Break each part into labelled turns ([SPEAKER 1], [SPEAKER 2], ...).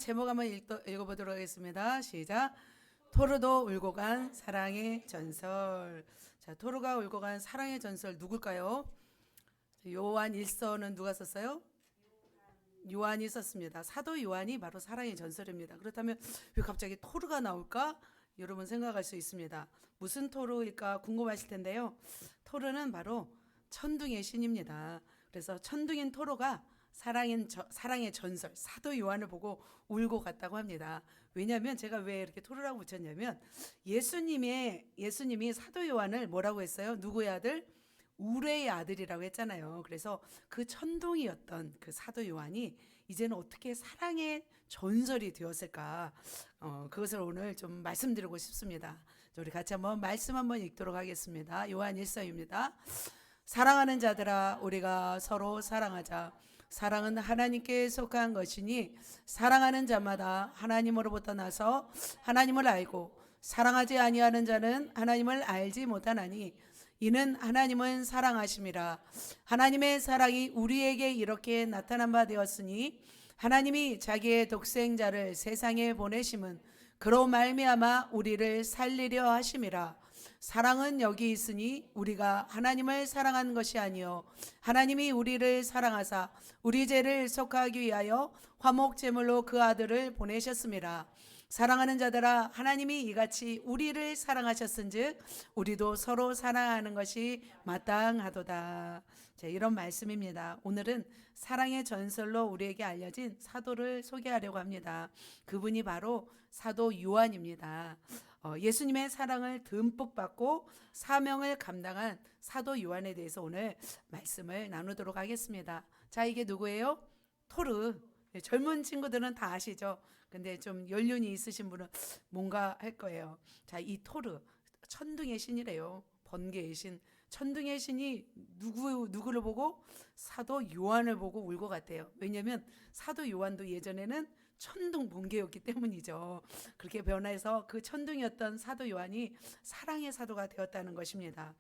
[SPEAKER 1] 제목 한번 읽어보도록 하겠습니다. 시작. 토르도 울고 간 사랑의 전설. 자, 토르가 울고 간 사랑의 전설 누굴까요? 요한 1서는 누가 썼어요? 요한이 썼습니다. 사도 요한이 바로 사랑의 전설입니다. 그렇다면 왜 갑자기 토르가 나올까? 여러분 생각할 수 있습니다. 무슨 토르일까 궁금하실 텐데요. 토르는 바로 천둥의 신입니다. 그래서 천둥인 토르가 사랑의 전설 사도 요한을 보고 울고 갔다고 합니다. 왜냐하면 제가 왜 이렇게 토르라고 붙였냐면 예수님이 사도 요한을 뭐라고 했어요? 누구의 아들? 우레의 아들이라고 했잖아요. 그래서 그 천둥이었던 그 사도 요한이 이제는 어떻게 사랑의 전설이 되었을까? 그것을 오늘 좀 말씀드리고 싶습니다. 우리 같이 한번 말씀 한번 읽도록 하겠습니다. 요한 1서입니다. 사랑하는 자들아, 우리가 서로 사랑하자. 사랑은 하나님께 속한 것이니 사랑하는 자마다 하나님으로부터 나서 하나님을 알고 사랑하지 아니하는 자는 하나님을 알지 못하나니 이는 하나님은 사랑하심이라. 하나님의 사랑이 우리에게 이렇게 나타난 바 되었으니 하나님이 자기의 독생자를 세상에 보내심은 그로 말미암아 우리를 살리려 하심이라. 사랑은 여기 있으니 우리가 하나님을 사랑한 것이 아니요 하나님이 우리를 사랑하사 우리 죄를 속하기 위하여 화목 제물로 그 아들을 보내셨음이라. 사랑하는 자들아, 하나님이 이같이 우리를 사랑하셨은즉 우리도 서로 사랑하는 것이 마땅하도다. 자, 이런 말씀입니다. 오늘은 사랑의 전설로 우리에게 알려진 사도를 소개하려고 합니다. 그분이 바로 사도 요한입니다. 예수님의 사랑을 듬뿍 받고 사명을 감당한 사도 요한에 대해서 오늘 말씀을 나누도록 하겠습니다. 자, 이게 누구예요? 토르. 젊은 친구들은 다 아시죠? 근데 좀 연륜이 있으신 분은 뭔가 할 거예요. 자, 이 토르 천둥의 신이래요. 번개의 신. 천둥의 신이 누구를 보고? 사도 요한을 보고 울고 갔대요. 왜냐하면 사도 요한도 예전에는 천둥 번개였기 때문이죠. 그렇게 변해서 그 천둥이었던 사도 요한이 사랑의 사도가 되었다는 것입니다.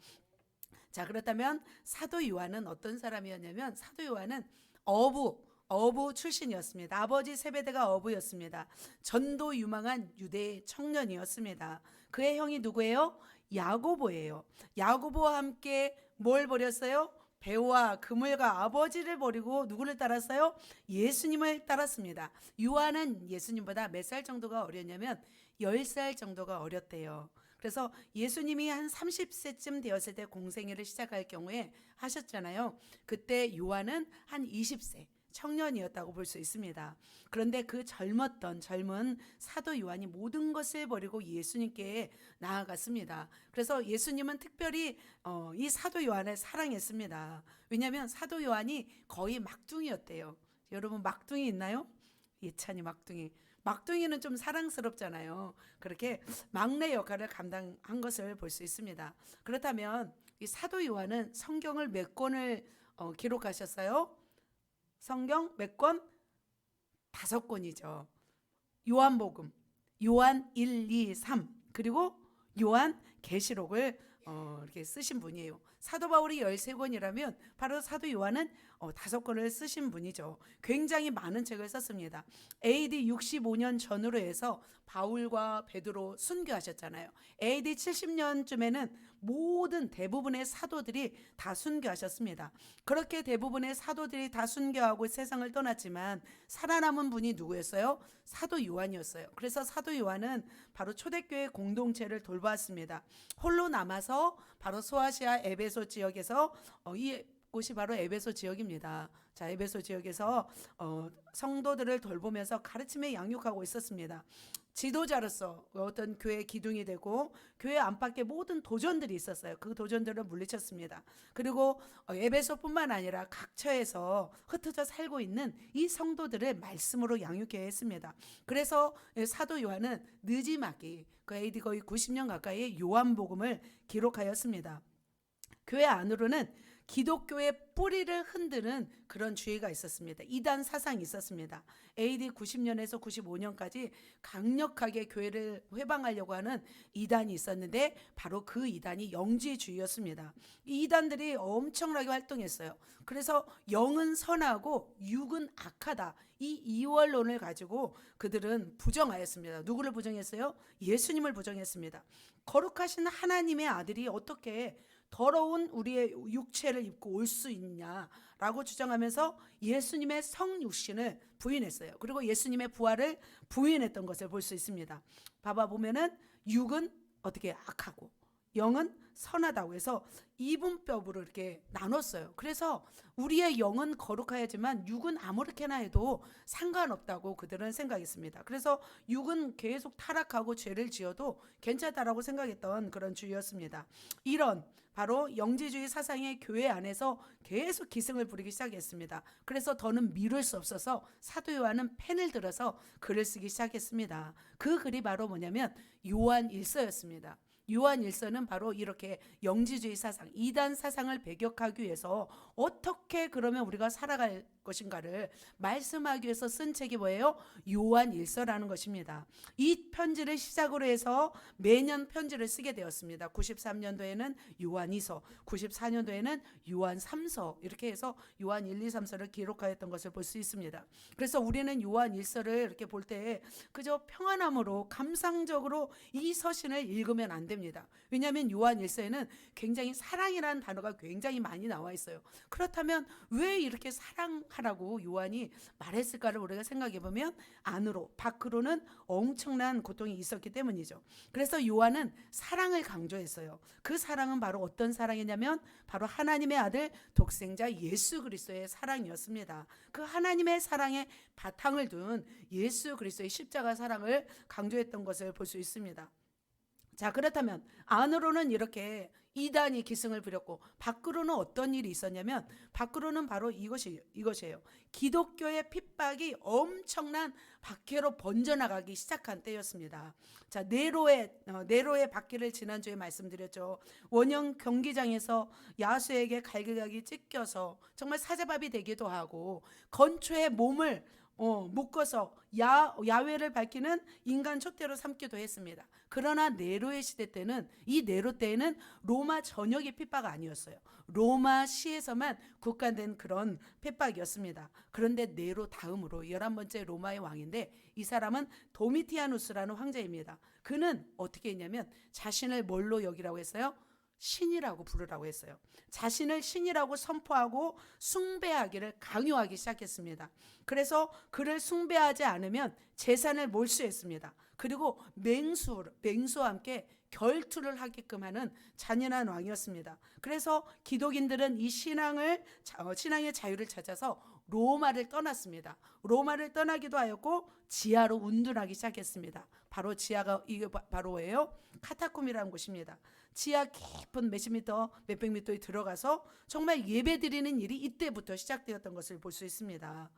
[SPEAKER 1] 자, 그렇다면 사도 요한은 어떤 사람이었냐면 사도 요한은 어부 출신이었습니다. 아버지 세베대가 어부였습니다. 전도 유망한 유대 청년이었습니다. 그의 형이 누구예요? 야고보예요. 야고보와 함께 뭘 버렸어요? 배와 그물과 아버지를 버리고 누구를 따랐어요? 예수님을 따랐습니다. 요한은 예수님보다 몇 살 정도가 어렸냐면 10살 정도가 어렸대요. 그래서 예수님이 한 30세쯤 되었을 때 공생애를 시작할 경우에 하셨잖아요. 그때 요한은 한 20세 청년이었다고 볼 수 있습니다. 그런데 그 젊은 사도 요한이 모든 것을 버리고 예수님께 나아갔습니다. 그래서 예수님은 특별히 이 사도 요한을 사랑했습니다. 왜냐하면 사도 요한이 거의 막둥이였대요. 여러분 막둥이 있나요? 예찬이 막둥이. 막둥이는 좀 사랑스럽잖아요. 그렇게 막내 역할을 감당한 것을 볼 수 있습니다. 그렇다면 이 사도 요한은 성경을 몇 권을 기록하셨어요? 성경 몇 권? 5권이죠. 요한복음, 요한 1, 2, 3 그리고 요한 계시록을 이렇게 쓰신 분이에요. 사도 바울이 13권이라면 바로 사도 요한은 5권을 쓰신 분이죠. 굉장히 많은 책을 썼습니다. AD 65년 전으로 해서 바울과 베드로 순교하셨잖아요. AD 70년쯤에는 대부분의 사도들이 다 순교하셨습니다. 그렇게 대부분의 사도들이 다 순교하고 세상을 떠났지만 살아남은 분이 누구였어요? 사도 요한이었어요. 그래서 사도 요한은 바로 초대교회 공동체를 돌보았습니다. 홀로 남아서 바로 소아시아 에베소 지역에서 이 곳이 바로 에베소 지역입니다. 자, 에베소 지역에서 성도들을 돌보면서 가르침에 양육하고 있었습니다. 지도자로서 어떤 교회 기둥이 되고 교회 안팎에 모든 도전들이 있었어요. 그 도전들을 물리쳤습니다. 그리고 에베소뿐만 아니라 각 처에서 흩어져 살고 있는 이 성도들을 말씀으로 양육해야 했습니다. 그래서 사도 요한은 느지막이 그 AD 거의 90년 가까이의 요한복음을 기록하였습니다. 교회 안으로는 기독교의 뿌리를 흔드는 그런 주의가 있었습니다. 이단 사상이 있었습니다. AD 90년에서 95년까지 강력하게 교회를 회방하려고 하는 이단이 있었는데 바로 그 이단이 영지주의였습니다. 이 이단들이 엄청나게 활동했어요. 그래서 영은 선하고 육은 악하다. 이 이원론을 가지고 그들은 부정하였습니다. 누구를 부정했어요? 예수님을 부정했습니다. 거룩하신 하나님의 아들이 어떻게 더러운 우리의 육체를 입고 올 수 있냐라고 주장하면서 예수님의 성육신을 부인했어요. 그리고 예수님의 부활을 부인했던 것을 볼 수 있습니다. 봐봐 보면은 육은 어떻게 악하고 영은 선하다고 해서 이분법으로 이렇게 나눴어요. 그래서 우리의 영은 거룩하야지만 육은 아무렇게나 해도 상관없다고 그들은 생각했습니다. 그래서 육은 계속 타락하고 죄를 지어도 괜찮다라고 생각했던 그런 주의였습니다. 이런 바로 영지주의 사상의 교회 안에서 계속 기승을 부리기 시작했습니다. 그래서 더는 미룰 수 없어서 사도 요한은 펜을 들어서 글을 쓰기 시작했습니다. 그 글이 바로 뭐냐면 요한 일서였습니다. 요한 일서는 바로 이렇게 영지주의 사상, 이단 사상을 배격하기 위해서 어떻게 그러면 우리가 살아갈 것인가를 말씀하기 위해서 쓴 책이 뭐예요? 요한 일서라는 것입니다. 이 편지를 시작으로 해서 매년 편지를 쓰게 되었습니다. 93년도에는 요한 2서, 94년도에는 요한 3서 이렇게 해서 요한 1, 2, 3서를 기록하였던 것을 볼 수 있습니다. 그래서 우리는 요한 1서를 이렇게 볼 때 그저 평안함으로 감상적으로 이 서신을 읽으면 안 됩니다. 왜냐하면 요한 1서에는 굉장히 사랑이라는 단어가 굉장히 많이 나와 있어요. 그렇다면 왜 이렇게 사랑하라고 요한이 말했을까를 우리가 생각해 보면 안으로 밖으로는 엄청난 고통이 있었기 때문이죠. 그래서 요한은 사랑을 강조했어요. 그 사랑은 바로 어떤 사랑이냐면 바로 하나님의 아들 독생자 예수 그리스도의 사랑이었습니다. 그 하나님의 사랑에 바탕을 둔 예수 그리스도의 십자가 사랑을 강조했던 것을 볼 수 있습니다. 자, 그렇다면 안으로는 이렇게 이단이 기승을 부렸고 밖으로는 어떤 일이 있었냐면 밖으로는 바로 이것이에요. 기독교의 핍박이 엄청난 박해로 번져나가기 시작한 때였습니다. 자, 네로의 박해를 지난주에 말씀드렸죠. 원형 경기장에서 야수에게 갈기각이 찢겨서 정말 사자밥이 되기도 하고 건초에 몸을 묶어서 야훼를 밝히는 인간 촛대로 삼기도 했습니다. 그러나 네로의 시대 때는 이 네로 때에는 로마 전역의 핍박 아니었어요. 로마 시에서만 국한된 그런 핍박이었습니다. 그런데 네로 다음으로 11번째 로마의 왕인데 이 사람은 도미티아누스라는 황제입니다. 그는 어떻게 했냐면 자신을 뭘로 여기라고 했어요? 신이라고 부르라고 했어요. 자신을 신이라고 선포하고 숭배하기를 강요하기 시작했습니다. 그래서 그를 숭배하지 않으면 재산을 몰수했습니다. 그리고 맹수와 함께 결투를 하게끔 하는 잔인한 왕이었습니다. 그래서 기독인들은 이 신앙의 자유를 찾아서 로마를 떠났습니다. 로마를 떠나기도 하였고 지하로 운둔하기 시작했습니다. 바로 지하가 이게 바로 뭐예요? 카타콤이라는 곳입니다. 지하 깊은 몇백 미터에 들어가서 정말 예배드리는 일이 이때부터 시작되었던 것을 볼 수 있습니다.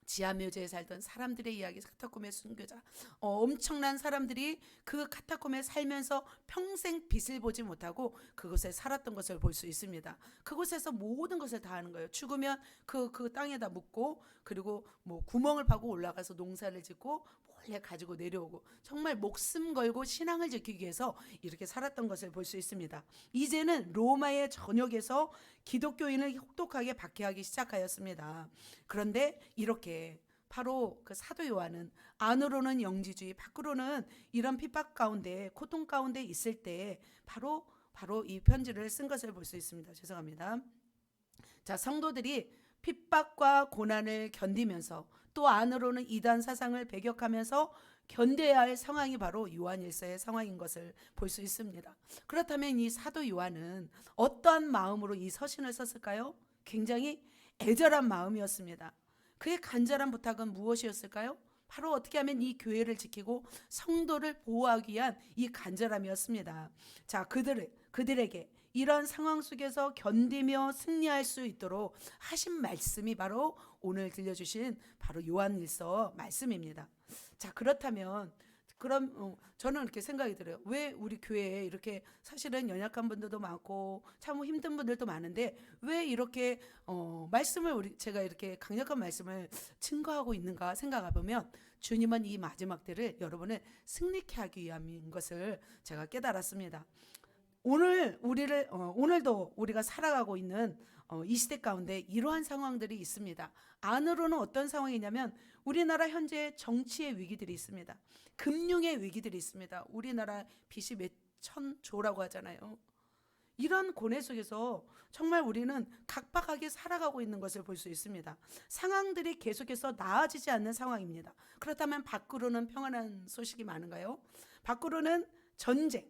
[SPEAKER 1] 지하 묘지에 살던 사람들의 이야기, 카타콤의 순교자, 엄청난 사람들이 그 카타콤에 살면서 평생 빛을 보지 못하고 그곳에 살았던 것을 볼 수 있습니다. 그곳에서 모든 것을 다 하는 거예요. 죽으면 그 땅에다 묻고 그리고 뭐 구멍을 파고 올라가서 농사를 짓고 몰래 가지고 내려오고 정말 목숨 걸고 신앙을 지키기 위해서 이렇게 살았던 것을 볼 수 있습니다. 이제는 로마의 전역에서 기독교인을 혹독하게 박해하기 시작하였습니다. 그런데 이렇게 바로 그 사도 요한은 안으로는 영지주의, 밖으로는 이런 핍박 가운데 고통 가운데 있을 때 바로 이 편지를 쓴 것을 볼 수 있습니다. 죄송합니다. 자, 성도들이 핍박과 고난을 견디면서 또 안으로는 이단 사상을 배격하면서 견뎌야 할 상황이 바로 요한일서의 상황인 것을 볼 수 있습니다. 그렇다면 이 사도 요한은 어떠한 마음으로 이 서신을 썼을까요? 굉장히 애절한 마음이었습니다. 그의 간절한 부탁은 무엇이었을까요? 바로 어떻게 하면 이 교회를 지키고 성도를 보호하기 위한 이 간절함이었습니다. 자, 그들에게 이런 상황 속에서 견디며 승리할 수 있도록 하신 말씀이 바로 오늘 들려주신 바로 요한일서 말씀입니다. 자, 그렇다면 그럼 저는 이렇게 생각이 들어요. 왜 우리 교회에 이렇게 사실은 연약한 분들도 많고 참 힘든 분들도 많은데 왜 이렇게 말씀을 제가 이렇게 강력한 말씀을 증거하고 있는가 생각해 보면 주님은 이 마지막 때를 여러분을 승리케 하기 위함인 것을 제가 깨달았습니다. 오늘도 우리가 살아가고 있는 이 시대 가운데 이러한 상황들이 있습니다. 안으로는 어떤 상황이냐면 우리나라 현재 정치의 위기들이 있습니다. 금융의 위기들이 있습니다. 우리나라 빚이 몇 천조라고 하잖아요. 이런 고뇌 속에서 정말 우리는 각박하게 살아가고 있는 것을 볼 수 있습니다. 상황들이 계속해서 나아지지 않는 상황입니다. 그렇다면 밖으로는 평안한 소식이 많은가요? 밖으로는 전쟁,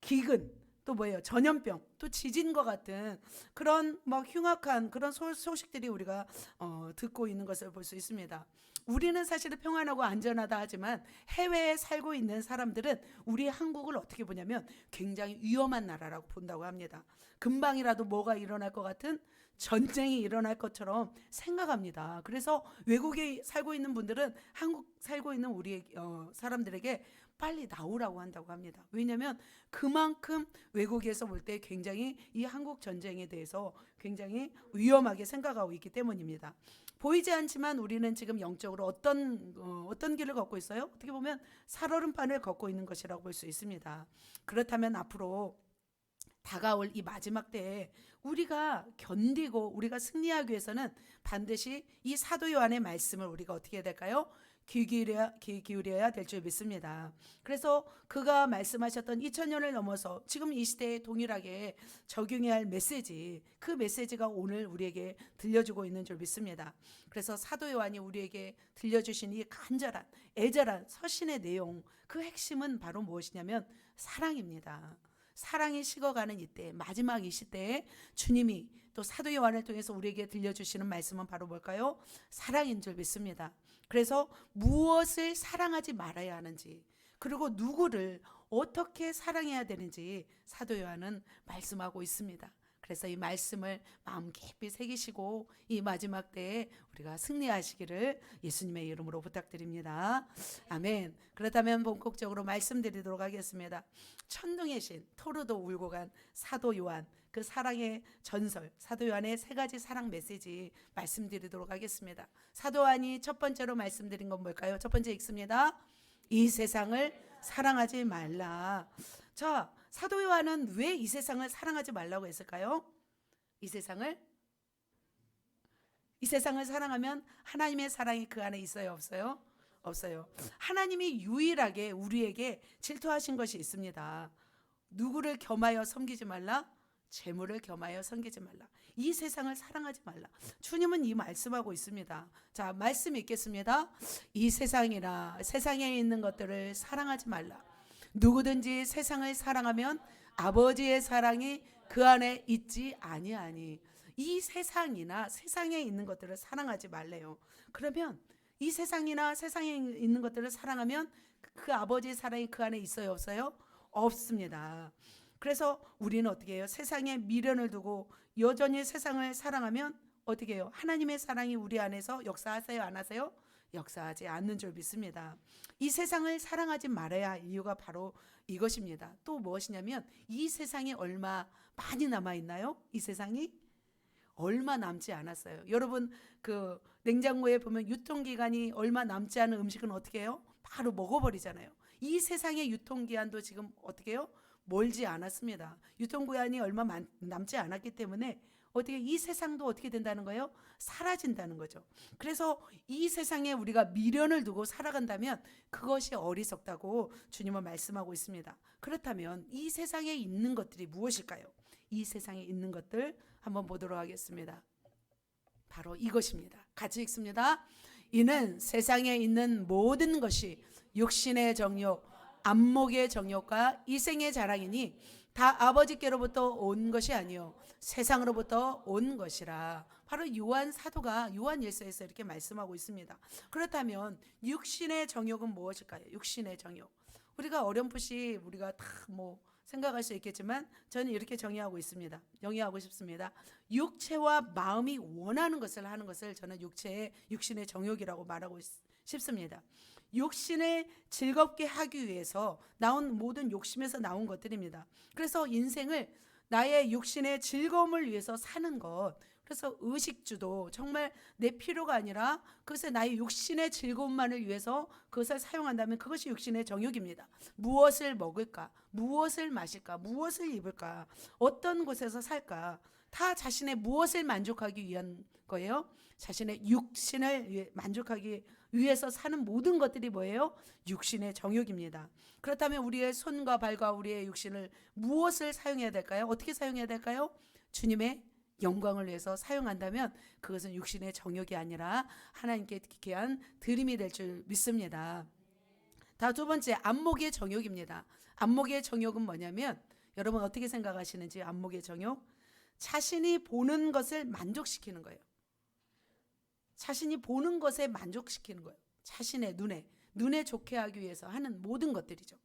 [SPEAKER 1] 기근, 또 뭐예요? 전염병, 또 지진과 같은 그런 막 흉악한 그런 소식들이 우리가 듣고 있는 것을 볼 수 있습니다. 우리는 사실은 평안하고 안전하다 하지만 해외에 살고 있는 사람들은 우리 한국을 어떻게 보냐면 굉장히 위험한 나라라고 본다고 합니다. 금방이라도 뭐가 일어날 것 같은 전쟁이 일어날 것처럼 생각합니다. 그래서 외국에 살고 있는 분들은 한국 살고 있는 우리 사람들에게 빨리 나오라고 한다고 합니다. 왜냐하면 그만큼 외국에서 볼 때 굉장히 이 한국 전쟁에 대해서 굉장히 위험하게 생각하고 있기 때문입니다. 보이지 않지만 우리는 지금 영적으로 어떤 길을 걷고 있어요? 어떻게 보면 살얼음판을 걷고 있는 것이라고 볼 수 있습니다. 그렇다면 앞으로 다가올 이 마지막 때에 우리가 견디고 우리가 승리하기 위해서는 반드시 이 사도 요한의 말씀을 우리가 어떻게 해야 될까요? 귀 기울여야 될 줄 믿습니다. 그래서 그가 말씀하셨던 2000년을 넘어서 지금 이 시대에 동일하게 적용해야 할 메시지, 그 메시지가 오늘 우리에게 들려주고 있는 줄 믿습니다. 그래서 사도 요한이 우리에게 들려주신 이 간절한 애절한 서신의 내용, 그 핵심은 바로 무엇이냐면 사랑입니다. 사랑이 식어가는 이때, 마지막 이 시대에 주님이 또 사도 요한을 통해서 우리에게 들려주시는 말씀은 바로 뭘까요? 사랑인 줄 믿습니다. 그래서 무엇을 사랑하지 말아야 하는지, 그리고 누구를 어떻게 사랑해야 되는지 사도 요한은 말씀하고 있습니다. 그래서 이 말씀을 마음 깊이 새기시고 이 마지막 때에 우리가 승리하시기를 예수님의 이름으로 부탁드립니다. 아멘. 그렇다면 본격적으로 말씀드리도록 하겠습니다. 천둥의 신, 토르도 울고 간 사도 요한, 그 사랑의 전설, 사도 요한의 세 가지 사랑 메시지 말씀드리도록 하겠습니다. 사도 요한이 첫 번째로 말씀드린 건 뭘까요? 첫 번째 읽습니다. 이 세상을 사랑하지 말라. 자, 사도 요한은 왜 이 세상을 사랑하지 말라고 했을까요? 이 세상을 사랑하면 하나님의 사랑이 그 안에 있어요, 없어요? 없어요. 하나님이 유일하게 우리에게 질투하신 것이 있습니다. 누구를 겸하여 섬기지 말라? 재물을 겸하여 섬기지 말라. 이 세상을 사랑하지 말라. 주님은 이 말씀하고 있습니다. 자, 말씀 읽겠습니다. 이 세상에 있는 것들을 사랑하지 말라. 누구든지 세상을 사랑하면 아버지의 사랑이 그 안에 있지 아니하니. 이 세상이나 세상에 있는 것들을 사랑하지 말래요. 그러면 이 세상이나 세상에 있는 것들을 사랑하면 그 아버지의 사랑이 그 안에 있어요, 없어요? 없습니다. 그래서 우리는 어떻게 해요? 세상에 미련을 두고 여전히 세상을 사랑하면 어떻게 해요? 하나님의 사랑이 우리 안에서 역사하세요, 안 하세요? 역사하지 않는 줄 믿습니다. 이 세상을 사랑하지 말아야 할 이유가 바로 이것입니다. 또 무엇이냐면 이 세상이 얼마 많이 남아 있나요? 이 세상이 얼마 남지 않았어요. 여러분, 그 냉장고에 보면 유통기간이 얼마 남지 않은 음식은 어떻게 해요? 바로 먹어버리잖아요. 이 세상의 유통기한도 지금 어떻게 해요? 멀지 않았습니다. 유통기한이 얼마 남지 않았기 때문에 어떻게 이 세상도 어떻게 된다는 거예요? 사라진다는 거죠. 그래서 이 세상에 우리가 미련을 두고 살아간다면 그것이 어리석다고 주님은 말씀하고 있습니다. 그렇다면 이 세상에 있는 것들이 무엇일까요? 이 세상에 있는 것들 한번 보도록 하겠습니다. 바로 이것입니다. 같이 읽습니다. 이는 세상에 있는 모든 것이 육신의 정욕, 안목의 정욕과 이생의 자랑이니 다 아버지께로부터 온 것이 아니요 세상으로부터 온 것이라. 바로 요한 사도가 요한일서에서 이렇게 말씀하고 있습니다. 그렇다면 육신의 정욕은 무엇일까요? 육신의 정욕. 우리가 어렴풋이 우리가 다 생각할 수 있겠지만 저는 이렇게 정의하고 싶습니다. 육체와 마음이 원하는 것을 하는 것을 저는 육신의 정욕이라고 말하고 싶습니다. 욕심을 즐겁게 하기 위해서 나온 모든 욕심에서 나온 것들입니다. 그래서 인생을 나의 육신의 즐거움을 위해서 사는 것. 그래서 의식주도 정말 내 필요가 아니라 그것을 나의 육신의 즐거움만을 위해서 그것을 사용한다면 그것이 육신의 정욕입니다. 무엇을 먹을까? 무엇을 마실까? 무엇을 입을까? 어떤 곳에서 살까? 다 자신의 무엇을 만족하기 위한 거예요? 자신의 육신을 만족하기 위해서 사는 모든 것들이 뭐예요? 육신의 정욕입니다. 그렇다면 우리의 손과 발과 우리의 육신을 무엇을 사용해야 될까요? 어떻게 사용해야 될까요? 주님의 영광을 위해서 사용한다면 그것은 육신의 정욕이 아니라 하나님께 귀한 드림이 될 줄 믿습니다. 다 두 번째, 안목의 정욕입니다. 안목의 정욕은 뭐냐면 여러분 어떻게 생각하시는지 안목의 정욕? 자신이 보는 것을 만족시키는 거예요. 자신이 보는 것에 만족시키는 거예요. 자신의 눈에 좋게 하기 위해서 하는 모든 것들이죠.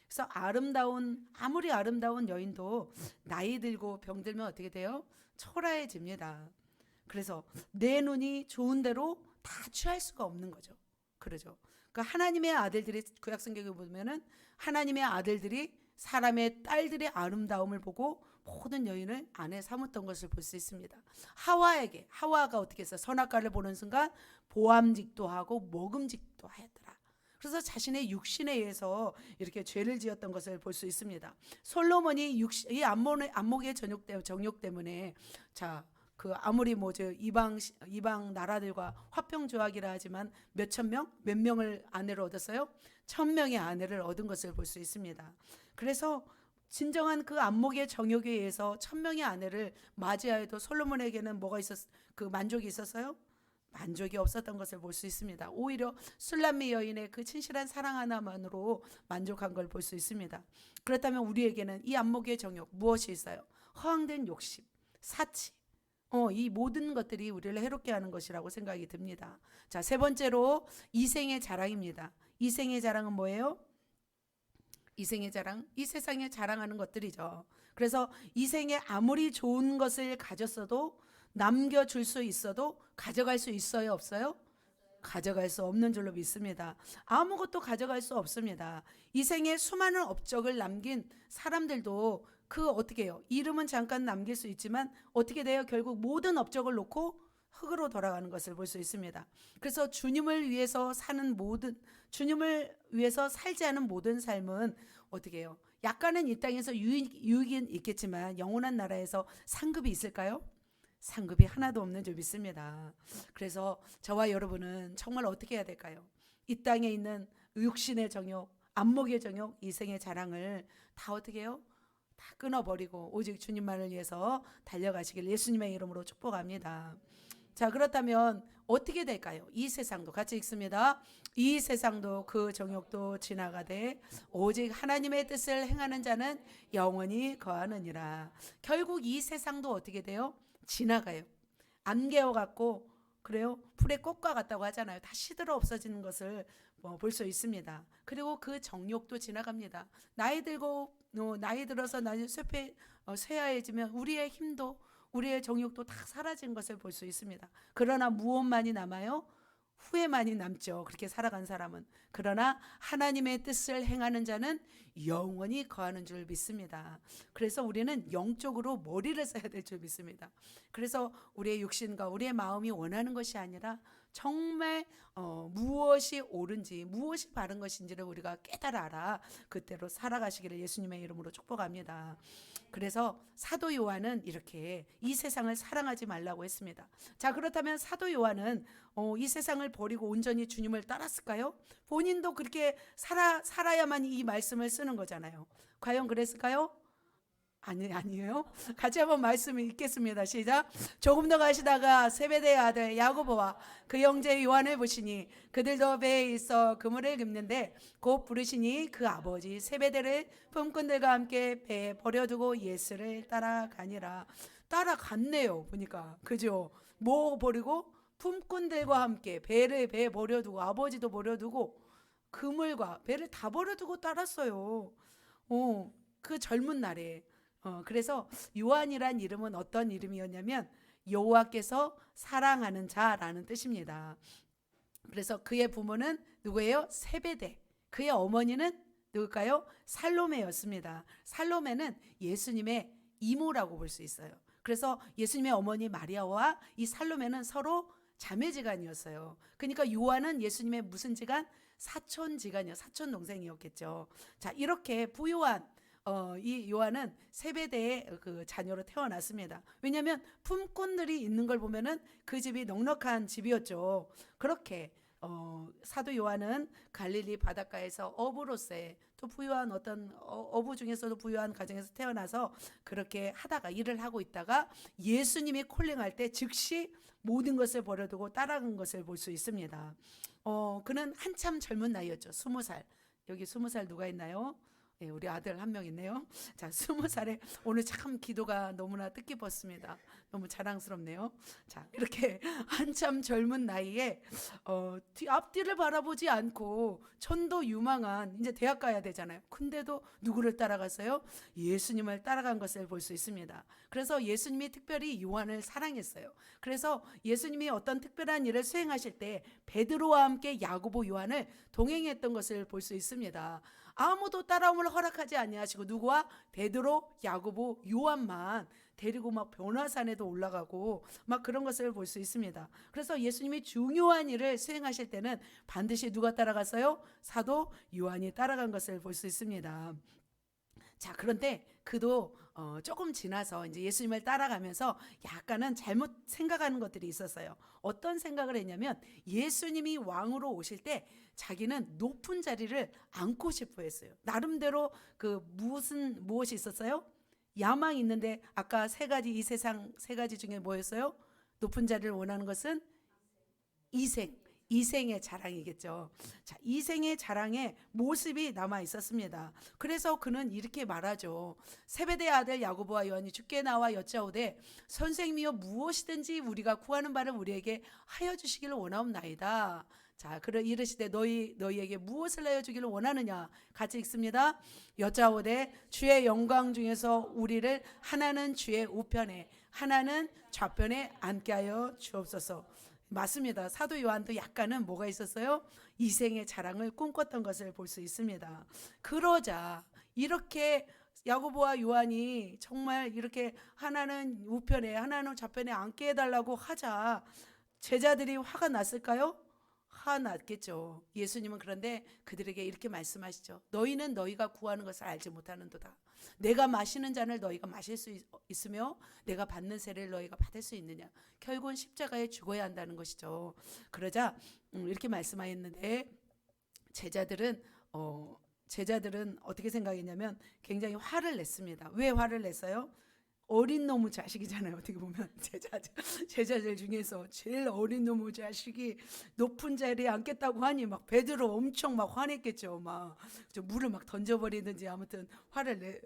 [SPEAKER 1] 그래서 아무리 아름다운 여인도 나이 들고 병들면 어떻게 돼요? 초라해집니다. 그래서 내 눈이 좋은 대로 다 취할 수가 없는 거죠. 그러죠. 그러니까 하나님의 아들들이 구약 성경에 보면은 하나님의 아들들이 사람의 딸들의 아름다움을 보고 모든 여인을 아내 삼았던 것을 볼 수 있습니다. 하와가 어떻게 했어요? 선악과를 보는 순간 보암직도 하고 먹음직도 하였더라. 그래서 자신의 육신에 의해서 이렇게 죄를 지었던 것을 볼 수 있습니다. 솔로몬이 이 안목의 정욕 때문에 아무리 이방 나라들과 화평 조약이라 하지만 몇 명을 아내로 얻었어요? 1000명의 아내를 얻은 것을 볼 수 있습니다. 그래서 진정한 그 안목의 정욕에 의해서 1000명의 아내를 맞이하여도 솔로몬에게는 만족이 있었어요? 만족이 없었던 것을 볼 수 있습니다. 오히려 술람미 여인의 그 진실한 사랑 하나만으로 만족한 걸 볼 수 있습니다. 그렇다면 우리에게는 이 안목의 정욕 무엇이 있어요? 허황된 욕심, 사치, 이 모든 것들이 우리를 해롭게 하는 것이라고 생각이 듭니다. 자, 세 번째로 이생의 자랑입니다. 이생의 자랑은 뭐예요? 이생의 자랑, 이 세상에 자랑하는 것들이죠. 그래서 이생에 아무리 좋은 것을 가졌어도 남겨줄 수 있어도 가져갈 수 있어요, 없어요? 가져갈 수 없는 줄로 믿습니다. 아무것도 가져갈 수 없습니다. 이 생에 수많은 업적을 남긴 사람들도 어떻게 해요? 이름은 잠깐 남길 수 있지만 어떻게 돼요? 결국 모든 업적을 놓고 흙으로 돌아가는 것을 볼 수 있습니다. 그래서 주님을 위해서 살지 않은 모든 삶은 어떻게 해요? 약간은 이 땅에서 유익은 있겠지만 영원한 나라에서 상급이 있을까요? 상급이 하나도 없는 줄 믿습니다. 그래서 저와 여러분은 정말 어떻게 해야 될까요? 이 땅에 있는 육신의 정욕, 안목의 정욕, 이생의 자랑을 다 어떻게 해요? 다 끊어버리고 오직 주님만을 위해서 달려가시길 예수님의 이름으로 축복합니다. 자, 그렇다면 어떻게 될까요? 이 세상도 같이 읽습니다. 이 세상도 그 정욕도 지나가되 오직 하나님의 뜻을 행하는 자는 영원히 거하느니라. 결국 이 세상도 어떻게 돼요? 지나가요. 안개와 같고 그래요? 풀의 꽃과 같다고 하잖아요. 다 시들어 없어지는 것을 볼 수 있습니다. 그리고 그 정욕도 지나갑니다. 나이 들어서 나중에 쇠하해지면 우리의 힘도 우리의 정욕도 다 사라진 것을 볼 수 있습니다. 그러나 무엇만이 남아요? 후회만이 남죠. 그렇게 살아간 사람은. 그러나 하나님의 뜻을 행하는 자는 영원히 거하는 줄 믿습니다. 그래서 우리는 영적으로 머리를 써야 될 줄 믿습니다. 그래서 우리의 육신과 우리의 마음이 원하는 것이 아니라 정말 무엇이 옳은지 무엇이 바른 것인지를 우리가 깨달아라. 그때로 살아가시기를 예수님의 이름으로 축복합니다. 그래서 사도 요한은 이렇게 이 세상을 사랑하지 말라고 했습니다. 자, 그렇다면 사도 요한은 이 세상을 버리고 온전히 주님을 따랐을까요? 본인도 그렇게 살아야만 이 말씀을 쓰는 거잖아요. 과연 그랬을까요? 아니에요. 같이 한번 말씀을 읽겠습니다. 시작. 조금 더 가시다가 세베대의 아들 야고보와 그 형제 요한을 보시니 그들도 배에 있어 그물을 깁는데 곧 부르시니 그 아버지 세베대를 품꾼들과 함께 배에 버려두고 예수를 따라가니라. 따라갔네요. 보니까 그죠? 뭐 버리고 품꾼들과 함께 배에 버려두고 아버지도 버려두고 그물과 배를 다 버려두고 따랐어요. 그 젊은 날에. 그래서 요한이란 이름은 어떤 이름이었냐면 여호와께서 사랑하는 자라는 뜻입니다. 그래서 그의 부모는 누구예요? 세베대. 그의 어머니는 누굴까요? 살로메였습니다. 살로메는 예수님의 이모라고 볼 수 있어요. 그래서 예수님의 어머니 마리아와 이 살로메는 서로 자매지간이었어요. 그러니까 요한은 예수님의 무슨 지간? 사촌지간이요. 사촌 동생이었겠죠. 자, 이렇게 부요한 이 요한은 세베대의 그 자녀로 태어났습니다. 왜냐하면 품꾼들이 있는 걸 보면은 그 집이 넉넉한 집이었죠. 그렇게 사도 요한은 갈릴리 바닷가에서 어부로서의 또 부유한 어떤 어부 중에서도 부유한 가정에서 태어나서 그렇게 하다가 일을 하고 있다가 예수님이 콜링할 때 즉시 모든 것을 버려두고 따라간 것을 볼 수 있습니다. 그는 한참 젊은 나이였죠. 20살. 여기 20살 누가 있나요? 예, 우리 아들 한 명 있네요. 자, 20살에 오늘 참 기도가 너무나 뜻깊었습니다. 너무 자랑스럽네요. 자, 이렇게 한참 젊은 나이에 앞뒤를 바라보지 않고 천도 유망한 이제 대학 가야 되잖아요. 근데도 누구를 따라갔어요? 예수님을 따라간 것을 볼 수 있습니다. 그래서 예수님이 특별히 요한을 사랑했어요. 그래서 예수님이 어떤 특별한 일을 수행하실 때 베드로와 함께 야고보 요한을 동행했던 것을 볼 수 있습니다. 아무도 따라옴을 허락하지 아니하시고 누구와? 베드로, 야고보, 요한만 데리고 막 변화산에도 올라가고 막 그런 것을 볼 수 있습니다. 그래서 예수님이 중요한 일을 수행하실 때는 반드시 누가 따라갔어요? 사도 요한이 따라간 것을 볼 수 있습니다. 자, 그런데 그도 조금 지나서 이제 예수님을 따라가면서 약간은 잘못 생각하는 것들이 있었어요. 어떤 생각을 했냐면 예수님이 왕으로 오실 때 자기는 높은 자리를 앉고 싶어 했어요. 나름대로 그 무엇이 있었어요? 야망이 있는데 아까 세 가지 이 세상 세 가지 중에 뭐였어요? 높은 자리를 원하는 것은 이생의 자랑이겠죠. 자, 이생의 자랑의 모습이 남아 있었습니다. 그래서 그는 이렇게 말하죠. 세베대 아들 야고보와 요한이 주께 나와 여짜오되 선생님이여 무엇이든지 우리가 구하는 바를 우리에게 하여 주시기를 원하옵나이다. 자, 그러 이르시되 너희에게 무엇을 내어 주기를 원하느냐? 같이 읽습니다. 여짜오되 주의 영광 중에서 우리를 하나는 주의 우편에 하나는 좌편에 앉게 하여 주옵소서. 맞습니다. 사도 요한도 약간은 뭐가 있었어요? 이생의 자랑을 꿈꿨던 것을 볼 수 있습니다. 그러자 이렇게 야고보와 요한이 정말 이렇게 하나는 우편에 하나는 좌편에 앉게 해달라고 하자 제자들이 화가 났을까요? 화났겠죠. 예수님은 그런데 그들에게 이렇게 말씀하시죠. 너희는 너희가 구하는 것을 알지 못하는도다. 내가 마시는 잔을 너희가 마실 수 있으며 내가 받는 세례를 너희가 받을 수 있느냐. 결국은 십자가에 죽어야 한다는 것이죠. 그러자 이렇게 말씀하였는데 제자들은 어떻게 생각했냐면 굉장히 화를 냈습니다. 왜 화를 냈어요? 어린 놈의 자식이잖아요. 어떻게 보면 제자들 중에서 제일 어린 놈의 자식이 높은 자리에 앉겠다고 하니 막 베드로 엄청 막 화냈겠죠. 막 물을 막 던져버리든지 아무튼 화를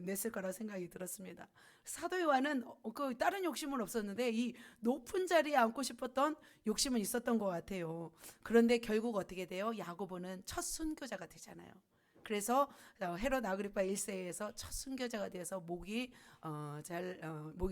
[SPEAKER 1] 냈을 거라 생각이 들었습니다. 사도 요한은 그 다른 욕심은 없었는데 이 높은 자리에 앉고 싶었던 욕심은 있었던 것 같아요. 그런데 결국 어떻게 돼요? 야고보는 첫 순교자가 되잖아요. 그래서 헤롯 아그리파 1세에서 첫 순교자가 되어서 목이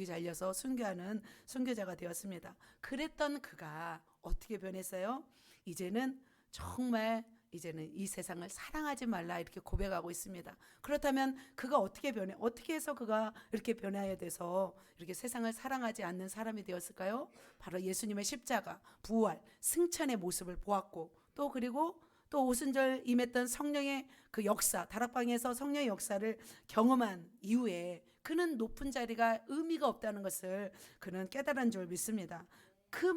[SPEAKER 1] 잘려서 순교하는 순교자가 되었습니다. 그랬던 그가 어떻게 변했어요? 이제는 정말 이 세상을 사랑하지 말라 이렇게 고백하고 있습니다. 그렇다면 그가 어떻게 해서 그가 이렇게 변화해 돼서 이렇게 세상을 사랑하지 않는 사람이 되었을까요? 바로 예수님의 십자가, 부활, 승천의 모습을 보았고 그리고 또 오순절 임했던 성령의 그 역사, 다락방에서 성령의 역사를 경험한 이후에 그는 높은 자리가 의미가 없다는 것을 그는 깨달은 줄 믿습니다. 그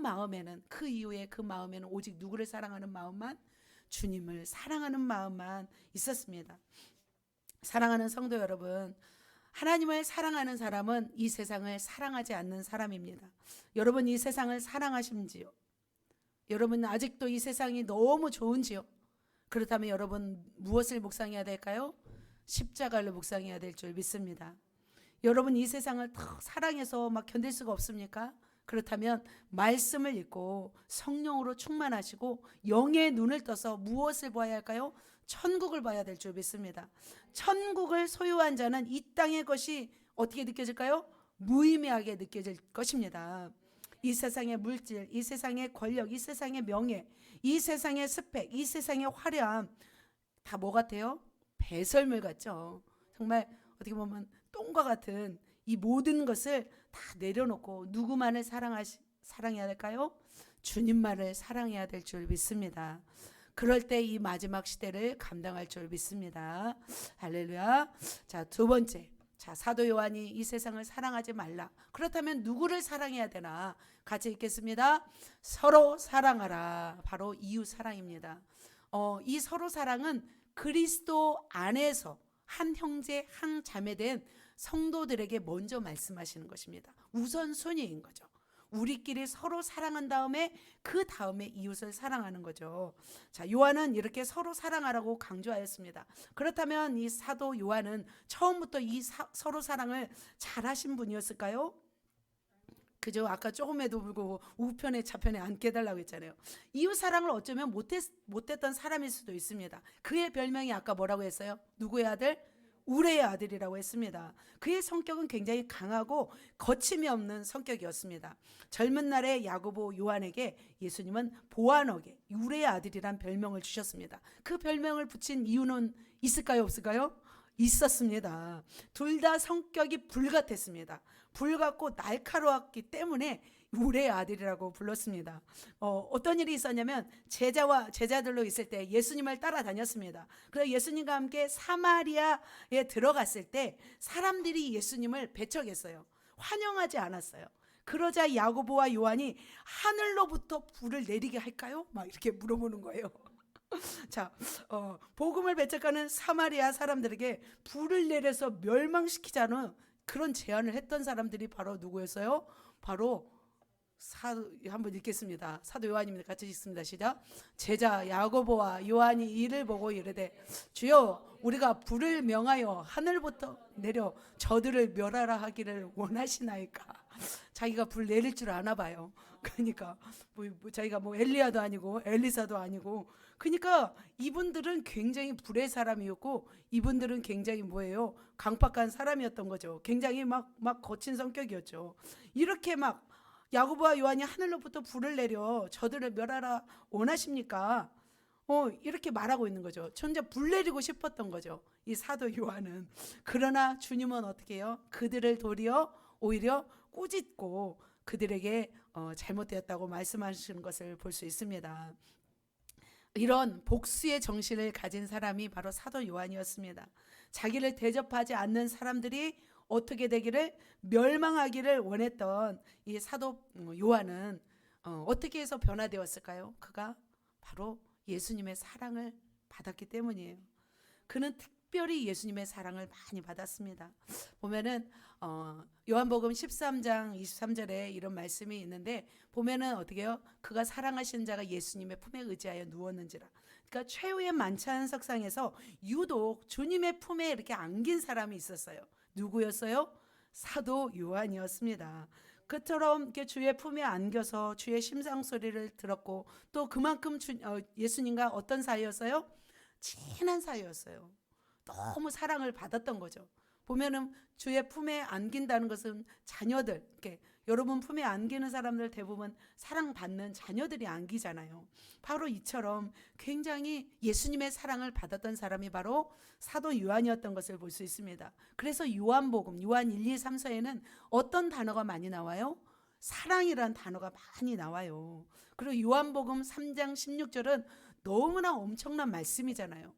[SPEAKER 1] 이후에 그 마음에는 오직 누구를 사랑하는 마음만, 주님을 사랑하는 마음만 있었습니다. 사랑하는 성도 여러분, 하나님을 사랑하는 사람은 이 세상을 사랑하지 않는 사람입니다. 여러분 이 세상을 사랑하신지요? 여러분 아직도 이 세상이 너무 좋은지요? 그렇다면 여러분 무엇을 묵상해야 될까요? 십자가를 묵상해야 될 줄 믿습니다. 여러분 이 세상을 더 사랑해서 막 견딜 수가 없습니까? 그렇다면 말씀을 읽고 성령으로 충만하시고 영의 눈을 떠서 무엇을 봐야 할까요? 천국을 봐야 될 줄 믿습니다. 천국을 소유한 자는 이 땅의 것이 어떻게 느껴질까요? 무의미하게 느껴질 것입니다. 이 세상의 물질, 이 세상의 권력, 이 세상의 명예, 이 세상의 스펙, 이 세상의 화려함 다 뭐 같아요? 배설물 같죠. 정말 어떻게 보면 똥과 같은 이 모든 것을 다 내려놓고 누구만을 사랑해야 될까요? 주님만을 사랑해야 될 줄 믿습니다. 그럴 때 이 마지막 시대를 감당할 줄 믿습니다. 할렐루야. 자, 두 번째. 자, 사도 요한이 이 세상을 사랑하지 말라. 그렇다면 누구를 사랑해야 되나? 같이 읽겠습니다. 서로 사랑하라. 바로 이웃 사랑입니다. 이 서로 사랑은 그리스도 안에서 한 형제 한 자매된 성도들에게 먼저 말씀하시는 것입니다. 우선순위인 거죠. 우리끼리 서로 사랑한 다음에 그 다음에 이웃을 사랑하는 거죠. 자, 요한은 이렇게 서로 사랑하라고 강조하였습니다. 그렇다면 이 사도 요한은 처음부터 이 서로 사랑을 잘하신 분이었을까요? 그죠? 아까 조금에도 불구하고 우편에 좌편에 앉게 해달라고 했잖아요. 이웃 사랑을 어쩌면 못했던 사람일 수도 있습니다. 그의 별명이 아까 뭐라고 했어요? 누구의 아들? 우레의 아들이라고 했습니다. 그의 성격은 굉장히 강하고 거침이 없는 성격이었습니다. 젊은 날에 야고보 요한에게 예수님은 보아너게 우레의 아들이란 별명을 주셨습니다. 그 별명을 붙인 이유는 있을까요, 없을까요? 있었습니다. 둘 다 성격이 불같았습니다. 불같고 날카로웠기 때문에 우레의 아들이라고 불렀습니다. 어떤 일이 있었냐면 제자들로 있을 때 예수님을 따라다녔습니다. 그래서 예수님과 함께 사마리아에 들어갔을 때 사람들이 예수님을 배척했어요. 환영하지 않았어요. 그러자 야고보와 요한이 하늘로부터 불을 내리게 할까요? 막 이렇게 물어보는 거예요. 자, 복음을 배척하는 사마리아 사람들에게 불을 내려서 멸망시키자는 그런 제안을 했던 사람들이 바로 누구였어요? 바로 한번 읽겠습니다. 사도 요한입니다. 같이 읽습니다. 시작. 제자 야고보와 요한이 이를 보고 이르되 주여 우리가 불을 명하여 하늘부터 내려 저들을 멸하라 하기를 원하시나이까. 자기가 불 내릴 줄 아나 봐요. 그러니까 자기가 엘리야도 아니고 엘리사도 아니고, 그러니까 이분들은 굉장히 불의 사람이었고 이분들은 굉장히 뭐예요? 강팍한 사람이었던 거죠. 굉장히 막 거친 성격이었죠. 이렇게 막 야고보와 요한이 하늘로부터 불을 내려 저들을 멸하라 원하십니까? 이렇게 말하고 있는 거죠. 혼자 불 내리고 싶었던 거죠, 이 사도 요한은. 그러나 주님은 어떻게 해요? 그들을 도리어 오히려 꾸짖고 그들에게 잘못되었다고 말씀하시는 것을 볼 수 있습니다. 이런 복수의 정신을 가진 사람이 바로 사도 요한이었습니다. 자기를 대접하지 않는 사람들이 어떻게 되기를, 멸망하기를 원했던 이 사도 요한은 어떻게 해서 변화되었을까요? 그가 바로 예수님의 사랑을 받았기 때문이에요. 그는 특별히 예수님의 사랑을 많이 받았습니다. 보면은 요한복음 13장 23절에 이런 말씀이 있는데 보면은 어떻게 해요? 그가 사랑하신 자가 예수님의 품에 의지하여 누웠는지라. 그러니까 최후의 만찬 석상에서 유독 주님의 품에 이렇게 안긴 사람이 있었어요. 누구였어요? 사도 요한이었습니다. 그처럼 이렇게 주의 품에 안겨서 주의 심상 소리를 들었고 또 그만큼 예수님과 어떤 사이였어요? 친한 사이였어요. 너무 사랑을 받았던 거죠. 보면은 주의 품에 안긴다는 것은 자녀들, 이렇게 여러분 품에 안기는 사람들 대부분 사랑받는 자녀들이 안기잖아요. 바로 이처럼 굉장히 예수님의 사랑을 받았던 사람이 바로 사도 요한이었던 것을 볼 수 있습니다. 그래서 요한복음, 요한 1, 2, 3, 4에는 어떤 단어가 많이 나와요? 사랑이라는 단어가 많이 나와요. 그리고 요한복음 3장 16절은 너무나 엄청난 말씀이잖아요.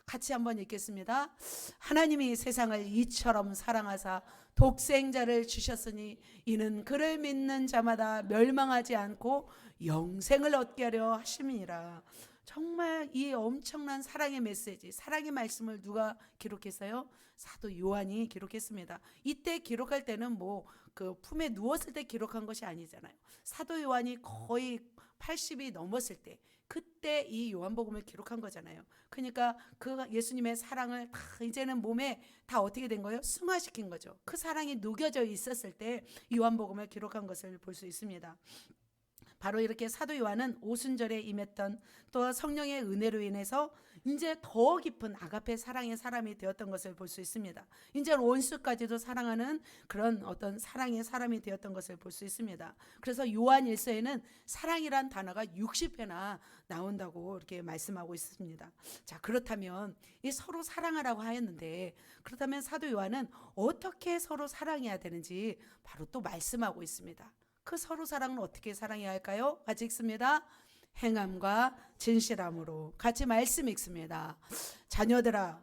[SPEAKER 1] 같이 한번 읽겠습니다. 하나님이 세상을 이처럼 사랑하사 독생자를 주셨으니 이는 그를 믿는 자마다 멸망하지 않고 영생을 얻게 하려 하심이니라. 정말 이 엄청난 사랑의 메시지, 사랑의 말씀을 누가 기록했어요? 사도 요한이 기록했습니다. 이때 기록할 때는 그 품에 누웠을 때 기록한 것이 아니잖아요. 사도 요한이 거의 80이 넘었을 때, 그때 이 요한복음을 기록한 거잖아요. 그러니까 그 예수님의 사랑을 다 이제는 몸에 다 어떻게 된 거예요? 승화시킨 거죠. 그 사랑이 녹여져 있었을 때 요한복음을 기록한 것을 볼 수 있습니다. 바로 이렇게 사도 요한은 오순절에 임했던 또 성령의 은혜로 인해서 이제 더 깊은 아가페 사랑의 사람이 되었던 것을 볼 수 있습니다. 이제 원수까지도 사랑하는 그런 어떤 사랑의 사람이 되었던 것을 볼 수 있습니다. 그래서 요한 1서에는 사랑이란 단어가 60회나 나온다고 이렇게 말씀하고 있습니다. 자, 그렇다면 이 서로 사랑하라고 하였는데, 그렇다면 사도 요한은 어떻게 서로 사랑해야 되는지 바로 또 말씀하고 있습니다. 그 서로 사랑은 어떻게 사랑해야 할까요? 같이 읽습니다. 행함과 진실함으로. 같이 말씀 읽습니다. 자녀들아,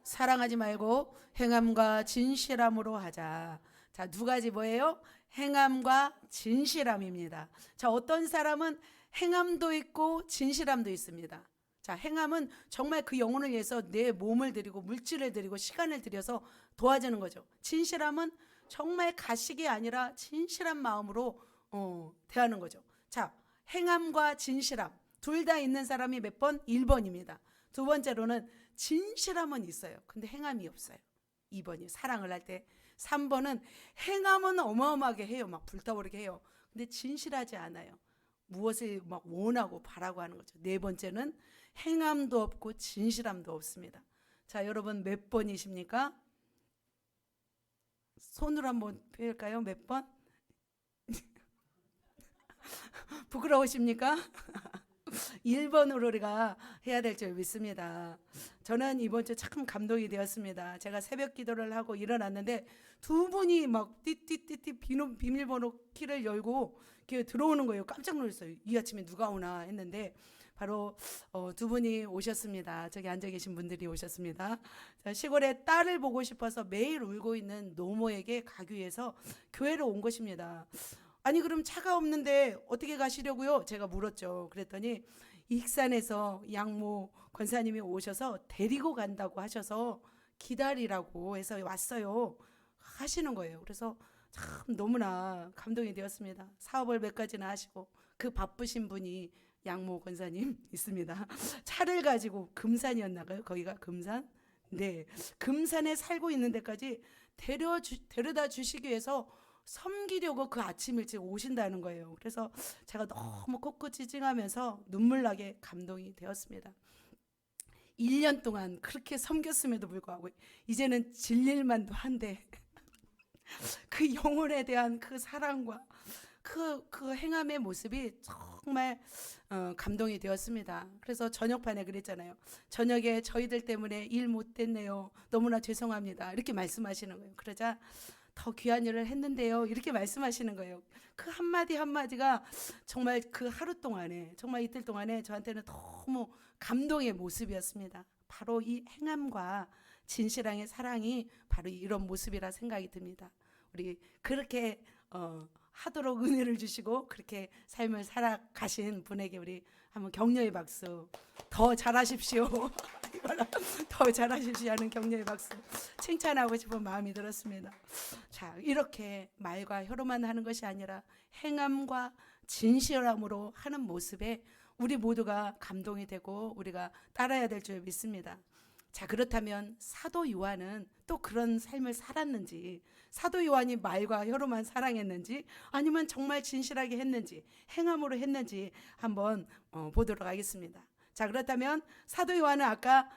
[SPEAKER 1] 사랑하지 말고 행함과 진실함으로 하자. 자, 두 가지 뭐예요? 행함과 진실함입니다. 자, 어떤 사람은 행함도 있고 진실함도 있습니다. 자, 행함은 정말 그 영혼을 위해서 내 몸을 들이고 물질을 들이고 시간을 들여서 도와주는 거죠. 진실함은 정말 가식이 아니라 진실한 마음으로 대하는 거죠. 자, 행함과 진실함 둘 다 있는 사람이 몇 번? 1번입니다. 두 번째로는 진실함은 있어요. 근데 행함이 없어요. 2번이 사랑을 할 때. 3번은 행함은 어마어마하게 해요. 막 불타오르게 해요. 근데 진실하지 않아요. 무엇을 막 원하고 바라고 하는 거죠. 네 번째는 행함도 없고 진실함도 없습니다. 자, 여러분 몇 번이십니까? 손으로 한번 펴볼까요? 몇 번? 부끄러우십니까? 1번으로 우리가 해야 될 줄 믿습니다. 저는 이번 주 참 감동이 되었습니다. 제가 새벽 기도를 하고 일어났는데 두 분이 막 띠띠띠띠 비밀번호 키를 열고 이렇게 들어오는 거예요. 깜짝 놀랐어요. 이 아침에 누가 오나 했는데 바로 두 분이 오셨습니다. 저기 앉아 계신 분들이 오셨습니다. 자, 시골에 딸을 보고 싶어서 매일 울고 있는 노모에게 가기 위해서 교회로 온 것입니다. 아니 그럼 차가 없는데 어떻게 가시려고요? 제가 물었죠. 그랬더니 익산에서 양모 권사님이 오셔서 데리고 간다고 하셔서 기다리라고 해서 왔어요 하시는 거예요. 그래서 참 너무나 감동이 되었습니다. 사업을 몇 가지나 하시고 그 바쁘신 분이 양모 권사님 있습니다. 차를 가지고 금산이었나요? 거기가 금산? 네, 금산에 살고 있는 데까지 데려다 주시기 위해서 섬기려고 그 아침 일찍 오신다는 거예요. 그래서 제가 너무 꼿꼿이 찡하면서 눈물 나게 감동이 되었습니다. 1년 동안 그렇게 섬겼음에도 불구하고 이제는 질릴만도 한데 그 영혼에 대한 그 사랑과 그 행함의 모습이 정말 감동이 되었습니다. 그래서 저녁반에 그랬잖아요. 저녁에 저희들 때문에 일 못했네요. 너무나 죄송합니다. 이렇게 말씀하시는 거예요. 그러자 더 귀한 일을 했는데요. 이렇게 말씀하시는 거예요. 그 한마디 한마디가 정말 그 하루 동안에 정말 이틀 동안에 저한테는 너무 감동의 모습이었습니다. 바로 이 행함과 진실함의 사랑이 바로 이런 모습이라 생각이 듭니다. 우리 그렇게 하도록 은혜를 주시고 그렇게 삶을 살아가신 분에게 우리 한번 격려의 박수. 더 잘하십시오. 더 잘하십시오 하는 격려의 박수 칭찬하고 싶은 마음이 들었습니다. 자, 이렇게 말과 혀로만 하는 것이 아니라 행함과 진실함으로 하는 모습에 우리 모두가 감동이 되고 우리가 따라야 될 줄 믿습니다. 자, 그렇다면 사도 요한은 또 그런 삶을 살았는지, 사도 요한이 말과 혀로만 사랑했는지 아니면 정말 진실하게 했는지 행함으로 했는지 한번 보도록 하겠습니다. 자, 그렇다면 사도 요한은 아까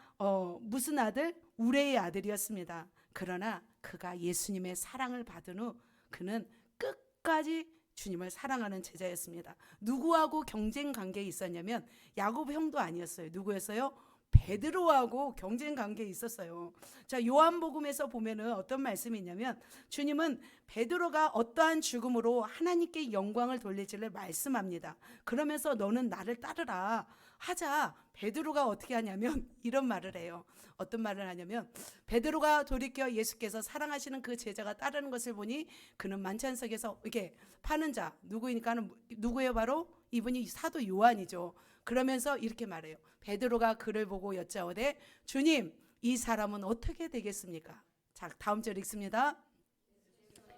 [SPEAKER 1] 무슨 아들? 우레의 아들이었습니다. 그러나 그가 예수님의 사랑을 받은 후 그는 끝까지 주님을 사랑하는 제자였습니다. 누구하고 경쟁 관계에 있었냐면 야곱 형도 아니었어요. 누구였어요? 베드로하고 경쟁 관계에 있었어요. 자, 요한복음에서 보면은 어떤 말씀이 있냐면 주님은 베드로가 어떠한 죽음으로 하나님께 영광을 돌릴지를 말씀합니다. 그러면서 너는 나를 따르라 하자 베드로가 어떻게 하냐면 이런 말을 해요. 어떤 말을 하냐면 베드로가 돌이켜 예수께서 사랑하시는 그 제자가 따르는 것을 보니 그는 만찬석에서 이렇게 파는 자 누구예요? 바로 이분이 사도 요한이죠. 그러면서 이렇게 말해요. 베드로가 그를 보고 여짜오되 주님 이 사람은 어떻게 되겠습니까? 자, 다음 절 읽습니다.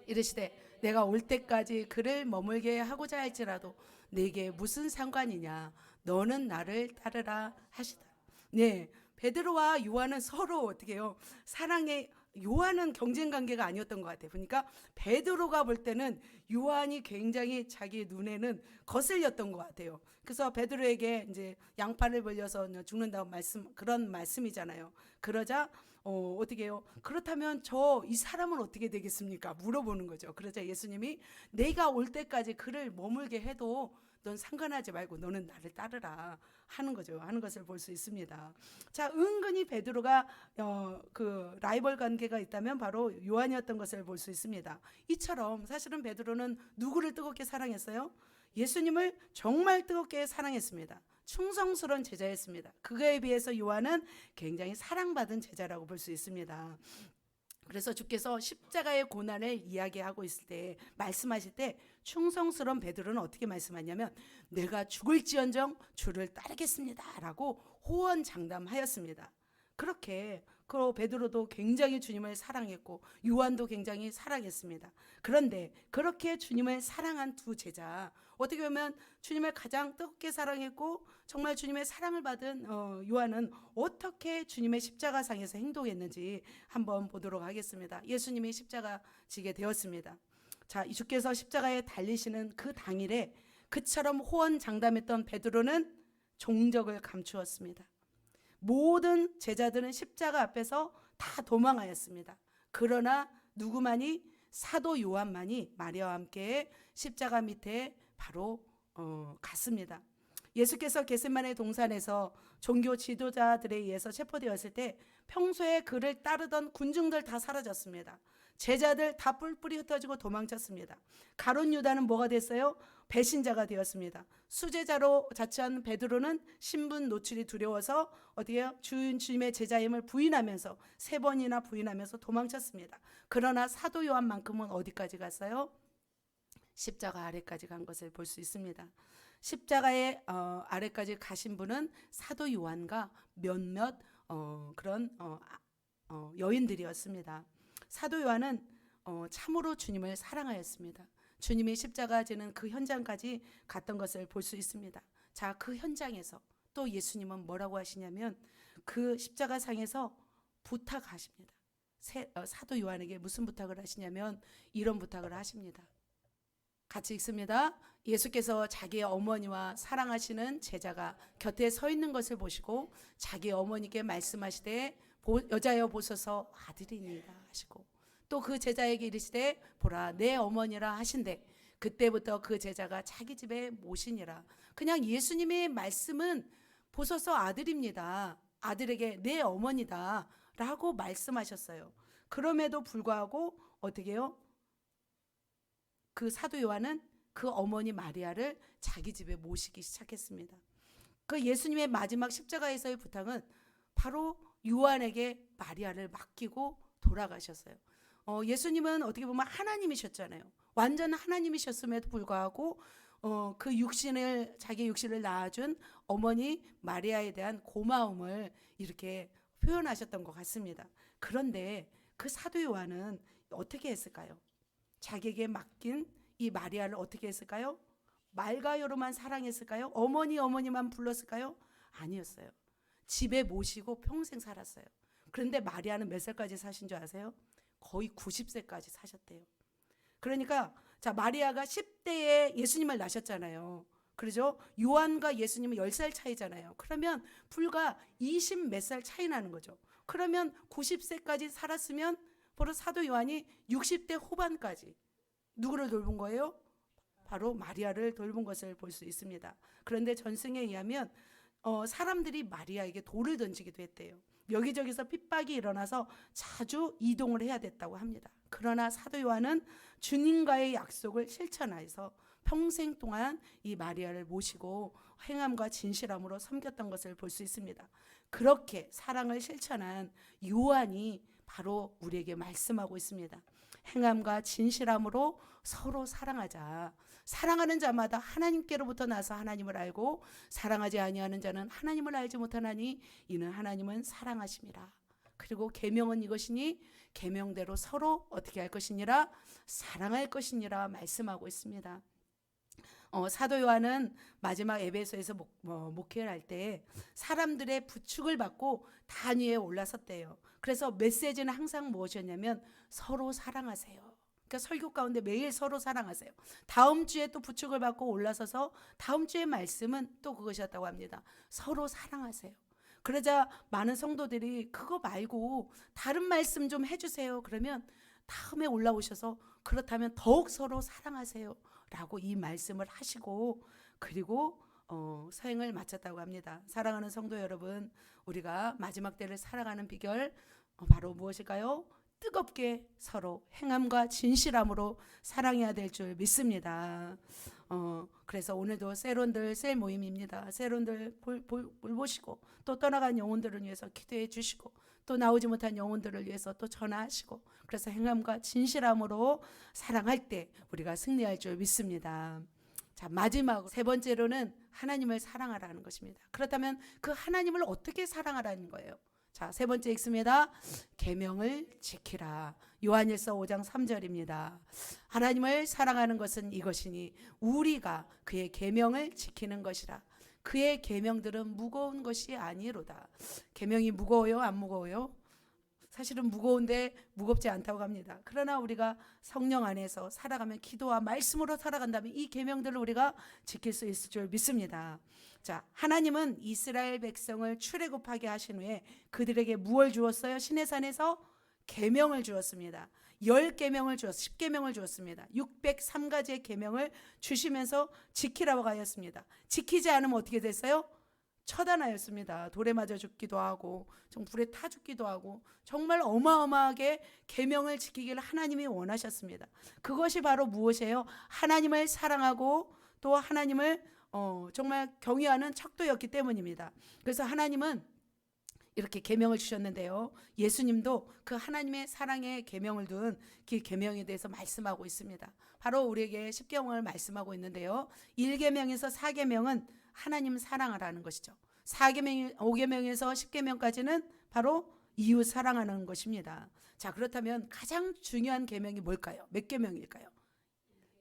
[SPEAKER 1] 이르시되 내가 올 때까지 그를 머물게 하고자 할지라도 내게 무슨 상관이냐 너는 나를 따르라 하시다. 네, 베드로와 요한은 서로 어떻게 해요? 사랑의 요한은 경쟁 관계가 아니었던 것 같아요. 그러니까 베드로가 볼 때는 요한이 굉장히 자기 눈에는 거슬렸던 것 같아요. 그래서 베드로에게 이제 양팔을 벌려서 죽는다고 그런 말씀이잖아요. 그러자 어떻게 해요? 그렇다면 이 사람은 어떻게 되겠습니까? 물어보는 거죠. 그러자 예수님이 내가 올 때까지 그를 머물게 해도 넌 상관하지 말고 너는 나를 따르라 하는 거죠. 하는 것을 볼 수 있습니다. 자, 은근히 베드로가 그 라이벌 관계가 있다면 바로 요한이었던 것을 볼 수 있습니다. 이처럼 사실은 베드로는 누구를 뜨겁게 사랑했어요? 예수님을 정말 뜨겁게 사랑했습니다. 충성스러운 제자였습니다. 그거에 비해서 요한은 굉장히 사랑받은 제자라고 볼 수 있습니다. 그래서 주께서 십자가의 고난을 이야기하고 있을 때 말씀하실 때 충성스러운 베드로는 어떻게 말씀하냐면 내가 죽을지언정 주를 따르겠습니다 라고 호언장담하였습니다. 그렇게 그 베드로도 굉장히 주님을 사랑했고 요한도 굉장히 사랑했습니다. 그런데 그렇게 주님을 사랑한 두 제자, 어떻게 보면 주님을 가장 뜨겁게 사랑했고 정말 주님의 사랑을 받은 요한은 어떻게 주님의 십자가상에서 행동했는지 한번 보도록 하겠습니다. 예수님이 십자가 지게 되었습니다. 자, 주께서 십자가에 달리시는 그 당일에 그처럼 호언장담했던 베드로는 종적을 감추었습니다. 모든 제자들은 십자가 앞에서 다 도망하였습니다. 그러나 누구만이? 사도 요한만이 마리아와 함께 십자가 밑에 바로 갔습니다. 예수께서 겟세마네 동산에서 종교 지도자들에 의해서 체포되었을 때 평소에 그를 따르던 군중들 다 사라졌습니다. 제자들 다 뿔뿔이 흩어지고 도망쳤습니다. 가룟 유다는 뭐가 됐어요? 배신자가 되었습니다. 수제자로 자처한 베드로는 신분 노출이 두려워서 어디에요? 주님의 제자임을 부인하면서 3번이나 부인하면서 도망쳤습니다. 그러나 사도 요한만큼은 어디까지 갔어요? 십자가 아래까지 간 것을 볼 수 있습니다. 십자가의 아래까지 가신 분은 사도 요한과 몇몇 그런 여인들이었습니다. 사도 요한은 참으로 주님을 사랑하였습니다. 주님이 십자가 지는 그 현장까지 갔던 것을 볼 수 있습니다. 자, 그 현장에서 또 예수님은 뭐라고 하시냐면 그 십자가상에서 부탁하십니다. 사도 요한에게 무슨 부탁을 하시냐면 이런 부탁을 하십니다. 같이 읽습니다. 예수께서 자기의 어머니와 사랑하시는 제자가 곁에 서 있는 것을 보시고 자기 어머니께 말씀하시되 여자여 보소서 아들이니이다 하시고 또 그 제자에게 이르시되 보라 내 어머니라 하신대 그때부터 그 제자가 자기 집에 모시니라. 그냥 예수님의 말씀은 보소서 아들입니다. 아들에게 내 어머니다 라고 말씀하셨어요. 그럼에도 불구하고 어떻게 해요? 그 사도 요한은 그 어머니 마리아를 자기 집에 모시기 시작했습니다. 그 예수님의 마지막 십자가에서의 부탁은 바로 요한에게 마리아를 맡기고 돌아가셨어요. 예수님은 어떻게 보면 하나님이셨잖아요. 완전 하나님이셨음에도 불구하고 그 자기 육신을 낳아준 어머니 마리아에 대한 고마움을 이렇게 표현하셨던 것 같습니다. 그런데 그 사도 요한은 어떻게 했을까요? 자기에게 맡긴 이 마리아를 어떻게 했을까요? 말가요로만 사랑했을까요? 어머니만 불렀을까요? 아니었어요. 집에 모시고 평생 살았어요. 그런데 마리아는 몇 살까지 사신 줄 아세요? 거의 90세까지 사셨대요. 그러니까 자 마리아가 10대에 예수님을 낳으셨잖아요. 그러죠? 요한과 예수님은 10살 차이잖아요. 그러면 불과 20 몇 살 차이 나는 거죠. 그러면 90세까지 살았으면 바로 사도 요한이 60대 후반까지 누구를 돌본 거예요? 바로 마리아를 돌본 것을 볼 수 있습니다. 그런데 전승에 의하면 사람들이 마리아에게 돌을 던지기도 했대요. 여기저기서 핍박이 일어나서 자주 이동을 해야 됐다고 합니다. 그러나 사도 요한은 주님과의 약속을 실천하여서 평생 동안 이 마리아를 모시고 행함과 진실함으로 섬겼던 것을 볼 수 있습니다. 그렇게 사랑을 실천한 요한이 바로 우리에게 말씀하고 있습니다. 행함과 진실함으로 서로 사랑하자. 사랑하는 자마다 하나님께로부터 나서 하나님을 알고 사랑하지 아니하는 자는 하나님을 알지 못하나니 이는 하나님은 사랑하심이라. 그리고 계명은 이것이니 계명대로 서로 어떻게 할 것이니라 사랑할 것이니라 말씀하고 있습니다. 사도 요한은 마지막 에베소에서 목회를 할 때 사람들의 부축을 받고 단 위에 올라섰대요. 그래서 메시지는 항상 무엇이었냐면 서로 사랑하세요. 그러니까 설교 가운데 매일 서로 사랑하세요. 다음 주에 또 부축을 받고 올라서서 다음 주의 말씀은 또 그것이었다고 합니다. 서로 사랑하세요. 그러자 많은 성도들이 그거 말고 다른 말씀 좀 해주세요. 그러면 다음에 올라오셔서 그렇다면 더욱 서로 사랑하세요 라고 이 말씀을 하시고 그리고 서행을 마쳤다고 합니다. 사랑하는 성도 여러분, 우리가 마지막 때를 살아가는 비결 바로 무엇일까요? 뜨겁게 서로 행함과 진실함으로 사랑해야 될 줄 믿습니다. 그래서 오늘도 셀원들 셀 모임입니다. 셀원들 보시고 또 떠나간 영혼들을 위해서 기도해 주시고 또 나오지 못한 영혼들을 위해서 또 전화하시고 그래서 행함과 진실함으로 사랑할 때 우리가 승리할 줄 믿습니다. 자, 마지막 세 번째로는 하나님을 사랑하라는 것입니다. 그렇다면 그 하나님을 어떻게 사랑하라는 거예요? 자, 세 번째 읽습니다. 계명을 지키라. 요한일서 5장 3절입니다. 하나님을 사랑하는 것은 이것이니 우리가 그의 계명을 지키는 것이라. 그의 계명들은 무거운 것이 아니로다. 계명이 무거워요? 안 무거워요? 사실은 무거운데 무겁지 않다고 합니다. 그러나 우리가 성령 안에서 살아가면 기도와 말씀으로 살아간다면 이 계명들을 우리가 지킬 수 있을 줄 믿습니다. 자, 하나님은 이스라엘 백성을 출애굽하게 하신 후에 그들에게 무엇을 주었어요? 시내산에서 계명을 주었습니다. 10계명을 주었습니다. 10계명을 주었습니다. 603가지의 계명을 주시면서 지키라고 하였습니다. 지키지 않으면 어떻게 됐어요? 처단하였습니다. 돌에 맞아 죽기도 하고 불에 타 죽기도 하고 정말 어마어마하게 계명을 지키기를 하나님이 원하셨습니다. 그것이 바로 무엇이에요? 하나님을 사랑하고 또 하나님을 정말 경외하는 척도였기 때문입니다. 그래서 하나님은 이렇게 계명을 주셨는데요. 예수님도 그 하나님의 사랑의 계명을 둔 그 계명에 대해서 말씀하고 있습니다. 바로 우리에게 십계명을 말씀하고 있는데요. 1계명에서 4계명은 하나님 사랑하라는 것이죠. 5계명에서 10계명까지는 바로 이웃 사랑하는 것입니다. 자, 그렇다면 가장 중요한 계명이 뭘까요? 몇 계명일까요?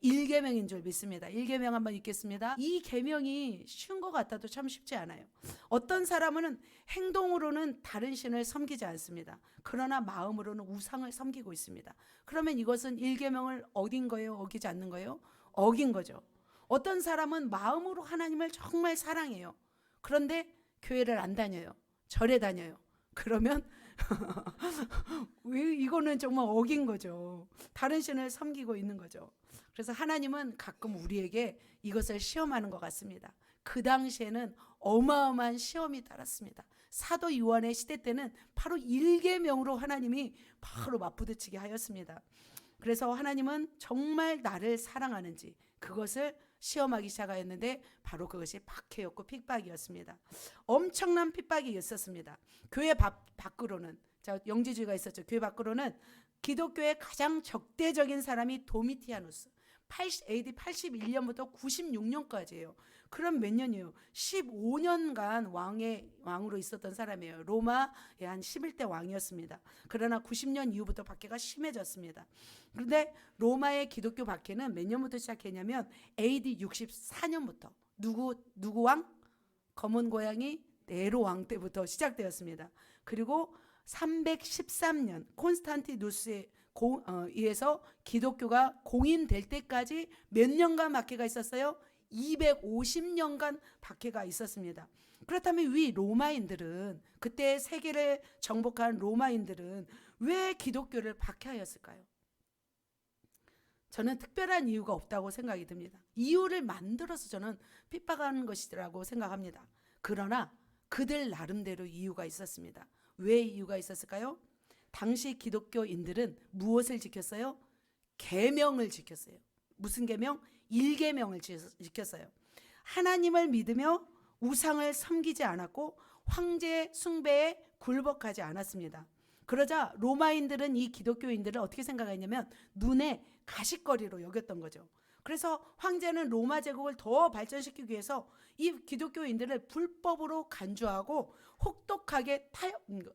[SPEAKER 1] 1계명인 줄 믿습니다. 1계명 한번 읽겠습니다. 이 계명이 쉬운 것 같아도 참 쉽지 않아요. 어떤 사람은 행동으로는 다른 신을 섬기지 않습니다. 그러나 마음으로는 우상을 섬기고 있습니다. 그러면 이것은 1계명을 어긴 거예요? 어기지 않는 거예요? 어긴 거죠. 어떤 사람은 마음으로 하나님을 정말 사랑해요. 그런데 교회를 안 다녀요. 절에 다녀요. 그러면 이거는 정말 어긴 거죠. 다른 신을 섬기고 있는 거죠. 그래서 하나님은 가끔 우리에게 이것을 시험하는 것 같습니다. 그 당시에는 어마어마한 시험이 따랐습니다. 사도 요한의 시대 때는 바로 1계명으로 하나님이 바로 맞부딪히게 하였습니다. 그래서 하나님은 정말 나를 사랑하는지 그것을 시험하기 시작하였는데 바로 그것이 박해였고 핍박이었습니다. 엄청난 핍박이 있었습니다. 교회 밖으로는 영지주의가 있었죠. 교회 밖으로는 기독교의 가장 적대적인 사람이 도미티아누스. AD 81년부터 96년까지예요. 그럼 몇 년이에요? 15년간 왕으로 있었던 사람이에요. 로마의 한 11대 왕이었습니다. 그러나 90년 이후부터 박해가 심해졌습니다. 그런데 로마의 기독교 박해는 몇 년부터 시작했냐면 AD 64년부터 누구 왕? 검은 고양이 네로 왕 때부터 시작되었습니다. 그리고 313년 콘스탄티누스에 의해서 기독교가 공인될 때까지 몇 년간 박해가 있었어요? 250년간 박해가 있었습니다. 그렇다면 위 로마인들은 그때 세계를 정복한 로마인들은 왜 기독교를 박해하였을까요? 저는 특별한 이유가 없다고 생각이 듭니다. 이유를 만들어서 저는 핍박하는 것이라고 생각합니다. 그러나 그들 나름대로 이유가 있었습니다. 왜 이유가 있었을까요? 당시 기독교인들은 무엇을 지켰어요? 계명을 지켰어요. 무슨 계명? 1계명을 지켰어요. 하나님을 믿으며 우상을 섬기지 않았고 황제 숭배에 굴복하지 않았습니다. 그러자 로마인들은 이 기독교인들을 어떻게 생각했냐면 눈에 가시거리로 여겼던 거죠. 그래서 황제는 로마 제국을 더 발전시키기 위해서 이 기독교인들을 불법으로 간주하고 혹독하게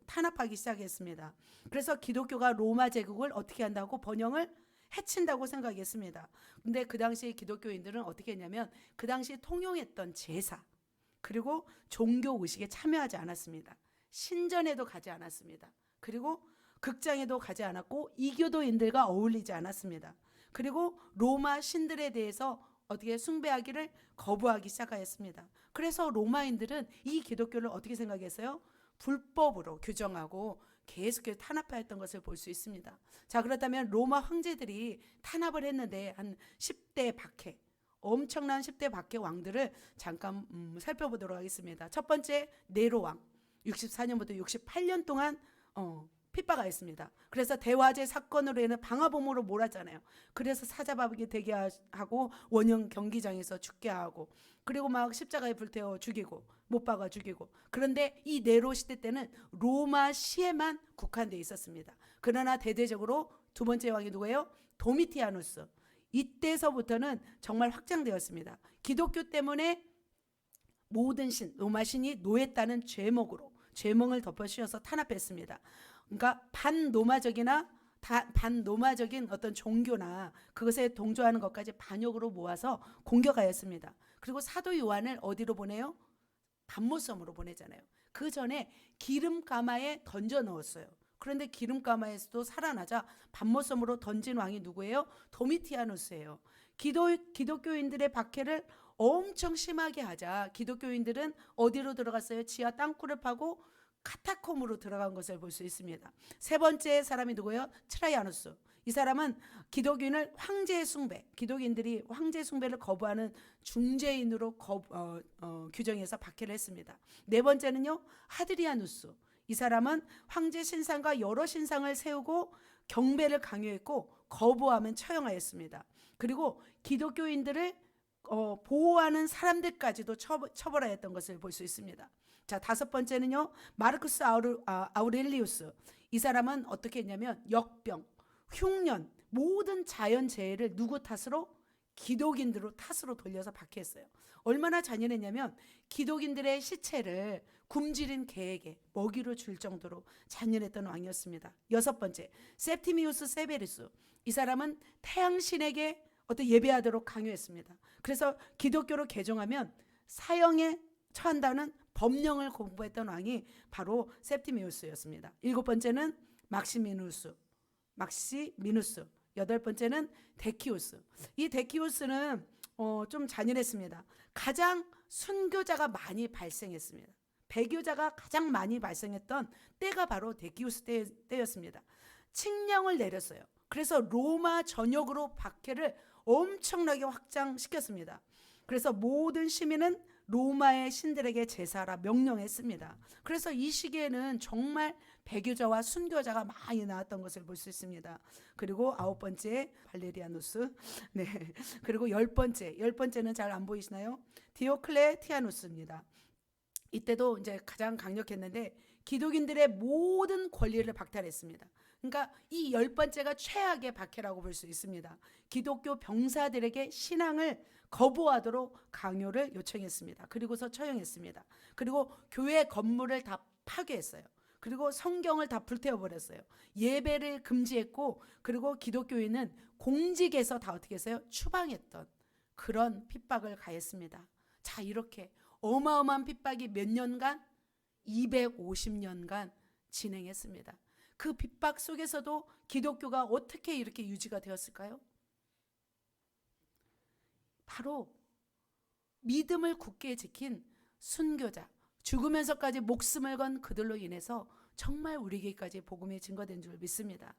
[SPEAKER 1] 탄압하기 시작했습니다. 그래서 기독교가 로마 제국을 어떻게 한다고 번영을 해친다고 생각했습니다. 근데 그 당시 기독교인들은 어떻게 했냐면 그 당시 통용했던 제사 그리고 종교 의식에 참여하지 않았습니다. 신전에도 가지 않았습니다. 그리고 극장에도 가지 않았고 이교도인들과 어울리지 않았습니다. 그리고 로마 신들에 대해서 어떻게 숭배하기를 거부하기 시작하였습니다. 그래서 로마인들은 이 기독교를 어떻게 생각했어요? 불법으로 규정하고 계속해서 탄압하였던 것을 볼 수 있습니다. 자, 그렇다면 로마 황제들이 탄압을 했는데 한 10대 박해, 엄청난 10대 박해 왕들을 잠깐 살펴보도록 하겠습니다. 첫 번째 네로 왕, 64년부터 68년 동안 핍박하였습니다. 그래서 대화제 사건으로 인해 방화범으로 몰았잖아요. 그래서 사자바비게 되게 하고 원형 경기장에서 죽게 하고 그리고 막 십자가에 불태워 죽이고 못 박아 죽이고. 그런데 이 네로 시대 때는 로마시에만 국한되어 있었습니다. 그러나 대대적으로 두 번째 왕이 누구예요? 도미티아누스. 이때서부터는 정말 확장되었습니다. 기독교 때문에 모든 신, 로마 신이 노했다는 죄명을 덮어 씌워서 탄압했습니다. 그러니까 반로마적인 어떤 종교나 그것에 동조하는 것까지 반역으로 모아서 공격하였습니다. 그리고 사도 요한을 어디로 보내요? 밤모섬으로 보내잖아요. 그 전에 기름가마에 던져 넣었어요. 그런데 기름가마에서도 살아나자 밤모섬으로 던진 왕이 누구예요? 도미티아누스예요. 기독교인들의 박해를 엄청 심하게 하자 기독교인들은 어디로 들어갔어요? 지하 땅굴을 파고 카타콤으로 들어간 것을 볼 수 있습니다. 세 번째 사람이 누구예요? 트라이아누스. 이 사람은 기독인을 황제 숭배, 기독인들이 황제 숭배를 거부하는 중재인으로 규정해서 박해를 했습니다. 네 번째는요, 하드리아누스. 이 사람은 황제 신상과 여러 신상을 세우고 경배를 강요했고 거부하면 처형하였습니다. 그리고 기독교인들을 보호하는 사람들까지도 처벌하였던 것을 볼 수 있습니다. 자, 다섯 번째는요, 마르쿠스 아우렐리우스. 이 사람은 어떻게 했냐면 역병, 흉년, 모든 자연재해를 누구 탓으로? 기독인들로 탓으로 돌려서 박해했어요. 얼마나 잔인했냐면 기독인들의 시체를 굶주린 개에게 먹이로 줄 정도로 잔인했던 왕이었습니다. 여섯 번째, septimius severus. 이 사람은 태양신에게 예배하도록 강요했습니다. 그래서 기독교로 개종하면 사형에 처한다는 법령을 공부했던 왕이 바로 septimius였습니다. 일곱 번째는 막시미누스. 여덟 번째는 데키우스. 이 데키우스는 좀 잔인했습니다. 가장 순교자가 많이 발생했습니다. 배교자가 가장 많이 발생했던 때가 바로 데키우스 때였습니다. 칙령을 내렸어요. 그래서 로마 전역으로 박해를 엄청나게 확장시켰습니다. 그래서 모든 시민은 로마의 신들에게 제사하라 명령했습니다. 그래서 이 시기에는 정말 배교자와 순교자가 많이 나왔던 것을 볼 수 있습니다. 그리고 아홉 번째 발레리아누스, 네. 그리고 열 번째는 잘 안 보이시나요? 디오클레티아누스입니다. 이때도 이제 가장 강력했는데 기독인들의 모든 권리를 박탈했습니다. 그러니까 이 열 번째가 최악의 박해라고 볼 수 있습니다. 기독교 병사들에게 신앙을 거부하도록 강요를 요청했습니다. 그리고서 처형했습니다. 그리고 교회 건물을 다 파괴했어요. 그리고 성경을 다 불태워버렸어요. 예배를 금지했고 그리고 기독교인은 공직에서 다 어떻게 했어요? 추방했던 그런 핍박을 가했습니다. 자, 이렇게 어마어마한 핍박이 몇 년간? 250년간 진행했습니다. 그 핍박 속에서도 기독교가 어떻게 이렇게 유지가 되었을까요? 바로 믿음을 굳게 지킨 순교자, 죽으면서까지 목숨을 건 그들로 인해서 정말 우리에게까지 복음이 증거된 줄 믿습니다.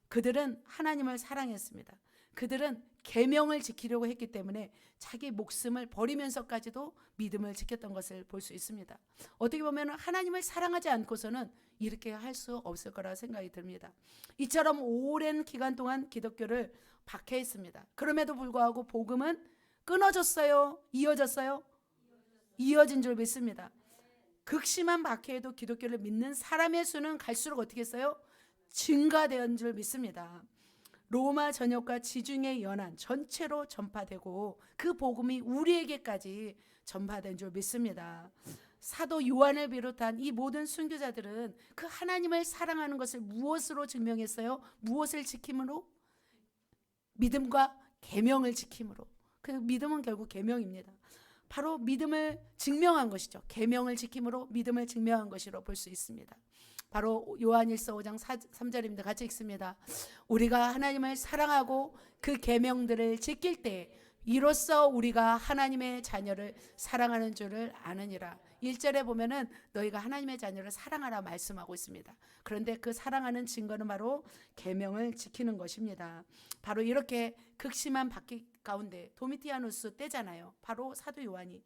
[SPEAKER 1] 그들은 하나님을 사랑했습니다. 그들은 계명을 지키려고 했기 때문에 자기 목숨을 버리면서까지도 믿음을 지켰던 것을 볼 수 있습니다. 어떻게 보면 하나님을 사랑하지 않고서는 이렇게 할 수 없을 거라 생각이 듭니다. 이처럼 오랜 기간 동안 기독교를 박해했습니다. 그럼에도 불구하고 복음은 끊어졌어요? 이어졌어요? 이어진 줄 믿습니다. 극심한 박해에도 기독교를 믿는 사람의 수는 갈수록 어떻게 했어요? 증가된 줄 믿습니다. 로마 전역과 지중해 연안 전체로 전파되고 그 복음이 우리에게까지 전파된 줄 믿습니다. 사도 요한을 비롯한 이 모든 순교자들은 그 하나님을 사랑하는 것을 무엇으로 증명했어요? 무엇을 지킴으로? 믿음과 계명을 지킴으로. 그 믿음은 결국 계명입니다. 바로 믿음을 증명한 것이죠. 계명을 지킴으로 믿음을 증명한 것이로 볼 수 있습니다. 바로 요한일서 5장 3절입니다. 같이 읽습니다. 우리가 하나님을 사랑하고 그 계명들을 지킬 때 이로써 우리가 하나님의 자녀를 사랑하는 줄을 아느니라. 1절에 보면은 너희가 하나님의 자녀를 사랑하라 말씀하고 있습니다. 그런데 그 사랑하는 증거는 바로 계명을 지키는 것입니다. 바로 이렇게 극심한 박해 가운데 도미티아누스 때잖아요. 바로 사도 요한이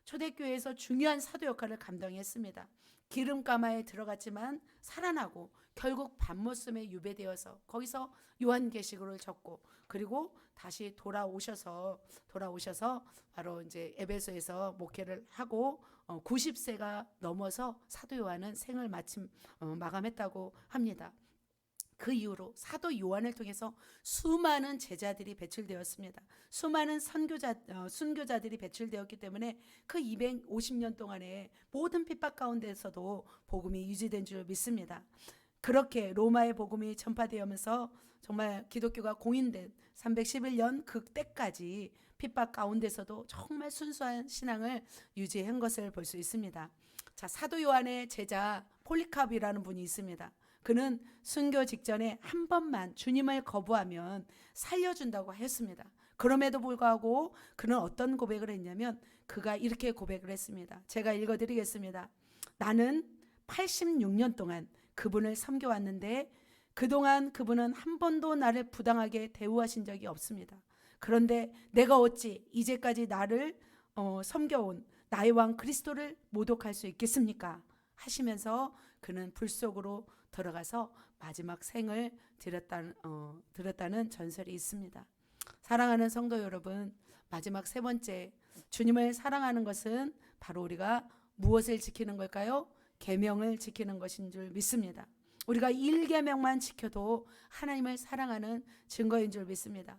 [SPEAKER 1] 초대교회에서 중요한 사도 역할을 감당했습니다. 기름가마에 들어갔지만 살아나고 결국 밤모섬에 유배되어서 거기서 요한계시록을 적고 그리고 다시 돌아오셔서 바로 이제 에베소에서 목회를 하고 90세가 넘어서 사도 요한은 생을 마침 마감했다고 합니다. 그 이후로 사도 요한을 통해서 수많은 제자들이 배출되었습니다. 수많은 순교자들이 배출되었기 때문에 그 250년 동안에 모든 핍박 가운데서도 복음이 유지된 줄 믿습니다. 그렇게 로마의 복음이 전파되면서 정말 기독교가 공인된 311년 그때까지 핍박 가운데서도 정말 순수한 신앙을 유지한 것을 볼 수 있습니다. 자, 사도 요한의 제자 폴리카브라는 분이 있습니다. 그는 순교 직전에 한 번만 주님을 거부하면 살려준다고 했습니다. 그럼에도 불구하고 그는 어떤 고백을 했냐면 그가 이렇게 고백을 했습니다. 제가 읽어드리겠습니다. 나는 86년 동안 그분을 섬겨왔는데 그동안 그분은 한 번도 나를 부당하게 대우하신 적이 없습니다. 그런데 내가 어찌 이제까지 나를 섬겨온 나의 왕 그리스도를 모독할 수 있겠습니까? 하시면서 그는 불 속으로 들어가서 마지막 생을 드렸다는 전설이 있습니다. 사랑하는 성도 여러분, 마지막 세 번째, 주님을 사랑하는 것은 바로 우리가 무엇을 지키는 걸까요? 계명을 지키는 것인 줄 믿습니다. 우리가 1계명만 지켜도 하나님을 사랑하는 증거인 줄 믿습니다.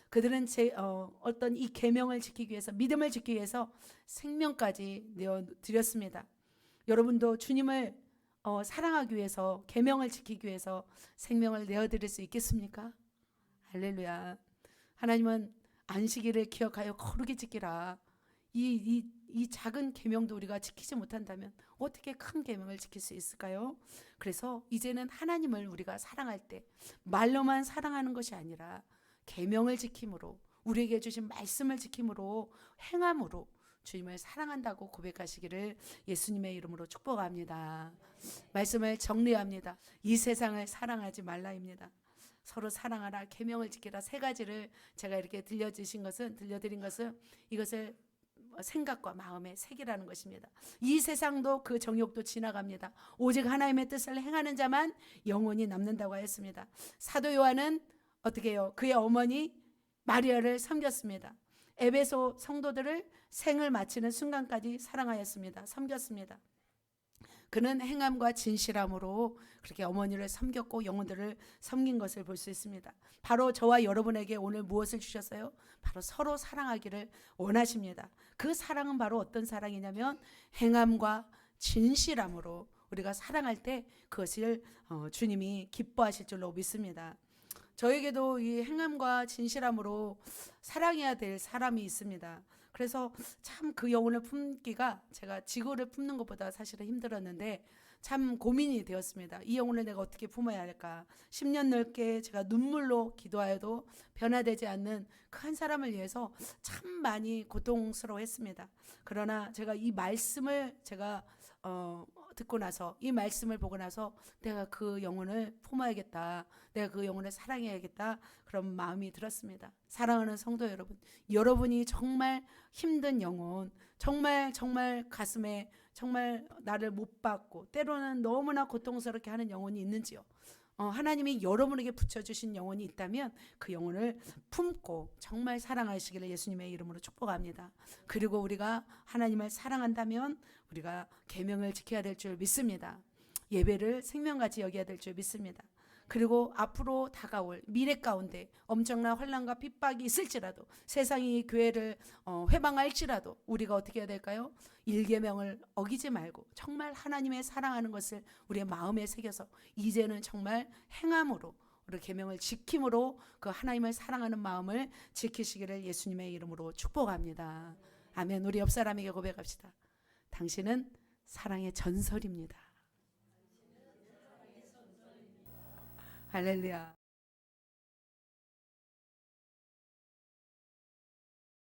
[SPEAKER 1] 그들은 어떤 이 계명을 지키기 위해서, 믿음을 지키기 위해서 생명까지 내어드렸습니다. 여러분도 주님을 사랑하기 위해서, 계명을 지키기 위해서 생명을 내어드릴 수 있겠습니까? 할렐루야. 하나님은 안식일을 기억하여 거룩히 지키라. 이 작은 계명도 우리가 지키지 못한다면 어떻게 큰 계명을 지킬 수 있을까요? 그래서 이제는 하나님을 우리가 사랑할 때 말로만 사랑하는 것이 아니라 계명을 지킴으로, 우리에게 주신 말씀을 지킴으로, 행함으로 주님을 사랑한다고 고백하시기를 예수님의 이름으로 축복합니다. 말씀을 정리합니다. 이 세상을 사랑하지 말라입니다. 서로 사랑하라, 계명을 지키라, 세 가지를 제가 이렇게 들려드린 것은 이것을 생각과 마음에 새기라는 것입니다. 이 세상도 그 정욕도 지나갑니다. 오직 하나님의 뜻을 행하는 자만 영원히 남는다고 하였습니다. 사도 요한은 어떻게 해요? 그의 어머니 마리아를 섬겼습니다. 에베소 성도들을 생을 마치는 순간까지 사랑하였습니다. 섬겼습니다. 그는 행함과 진실함으로 그렇게 어머니를 섬겼고 영혼들을 섬긴 것을 볼 수 있습니다. 바로 저와 여러분에게 오늘 무엇을 주셨어요? 바로 서로 사랑하기를 원하십니다. 그 사랑은 바로 어떤 사랑이냐면 행함과 진실함으로 우리가 사랑할 때 그것을 주님이 기뻐하실 줄로 믿습니다. 저에게도 이 행함과 진실함으로 사랑해야 될 사람이 있습니다. 그래서 참 그 영혼을 품기가 제가 지구를 품는 것보다 사실은 힘들었는데 참 고민이 되었습니다. 이 영혼을 내가 어떻게 품어야 할까? 10년 넘게 제가 눈물로 기도하여도 변화되지 않는 그 한 사람을 위해서 참 많이 고통스러워했습니다. 그러나 제가 이 말씀을 듣고 나서, 이 말씀을 보고 나서 내가 그 영혼을 품어야겠다, 내가 그 영혼을 사랑해야겠다, 그런 마음이 들었습니다. 사랑하는 성도 여러분, 여러분이 정말 힘든 영혼, 정말 가슴에 정말 나를 못 받고 때로는 너무나 고통스럽게 하는 영혼이 있는지요? 하나님이 여러분에게 붙여주신 영혼이 있다면 그 영혼을 품고 정말 사랑하시기를 예수님의 이름으로 축복합니다. 그리고 우리가 하나님을 사랑한다면 우리가 계명을 지켜야 될 줄 믿습니다. 예배를 생명같이 여겨야 될 줄 믿습니다. 그리고 앞으로 다가올 미래 가운데 엄청난 환난과 핍박이 있을지라도, 세상이 교회를 회방할지라도 우리가 어떻게 해야 될까요? 1계명을 어기지 말고 정말 하나님의 사랑하는 것을 우리의 마음에 새겨서 이제는 정말 행함으로 우리 계명을 지킴으로 그 하나님을 사랑하는 마음을 지키시기를 예수님의 이름으로 축복합니다. 아멘. 우리 옆 사람에게 고백합시다. 당신은 사랑의 전설입니다. 할렐루야.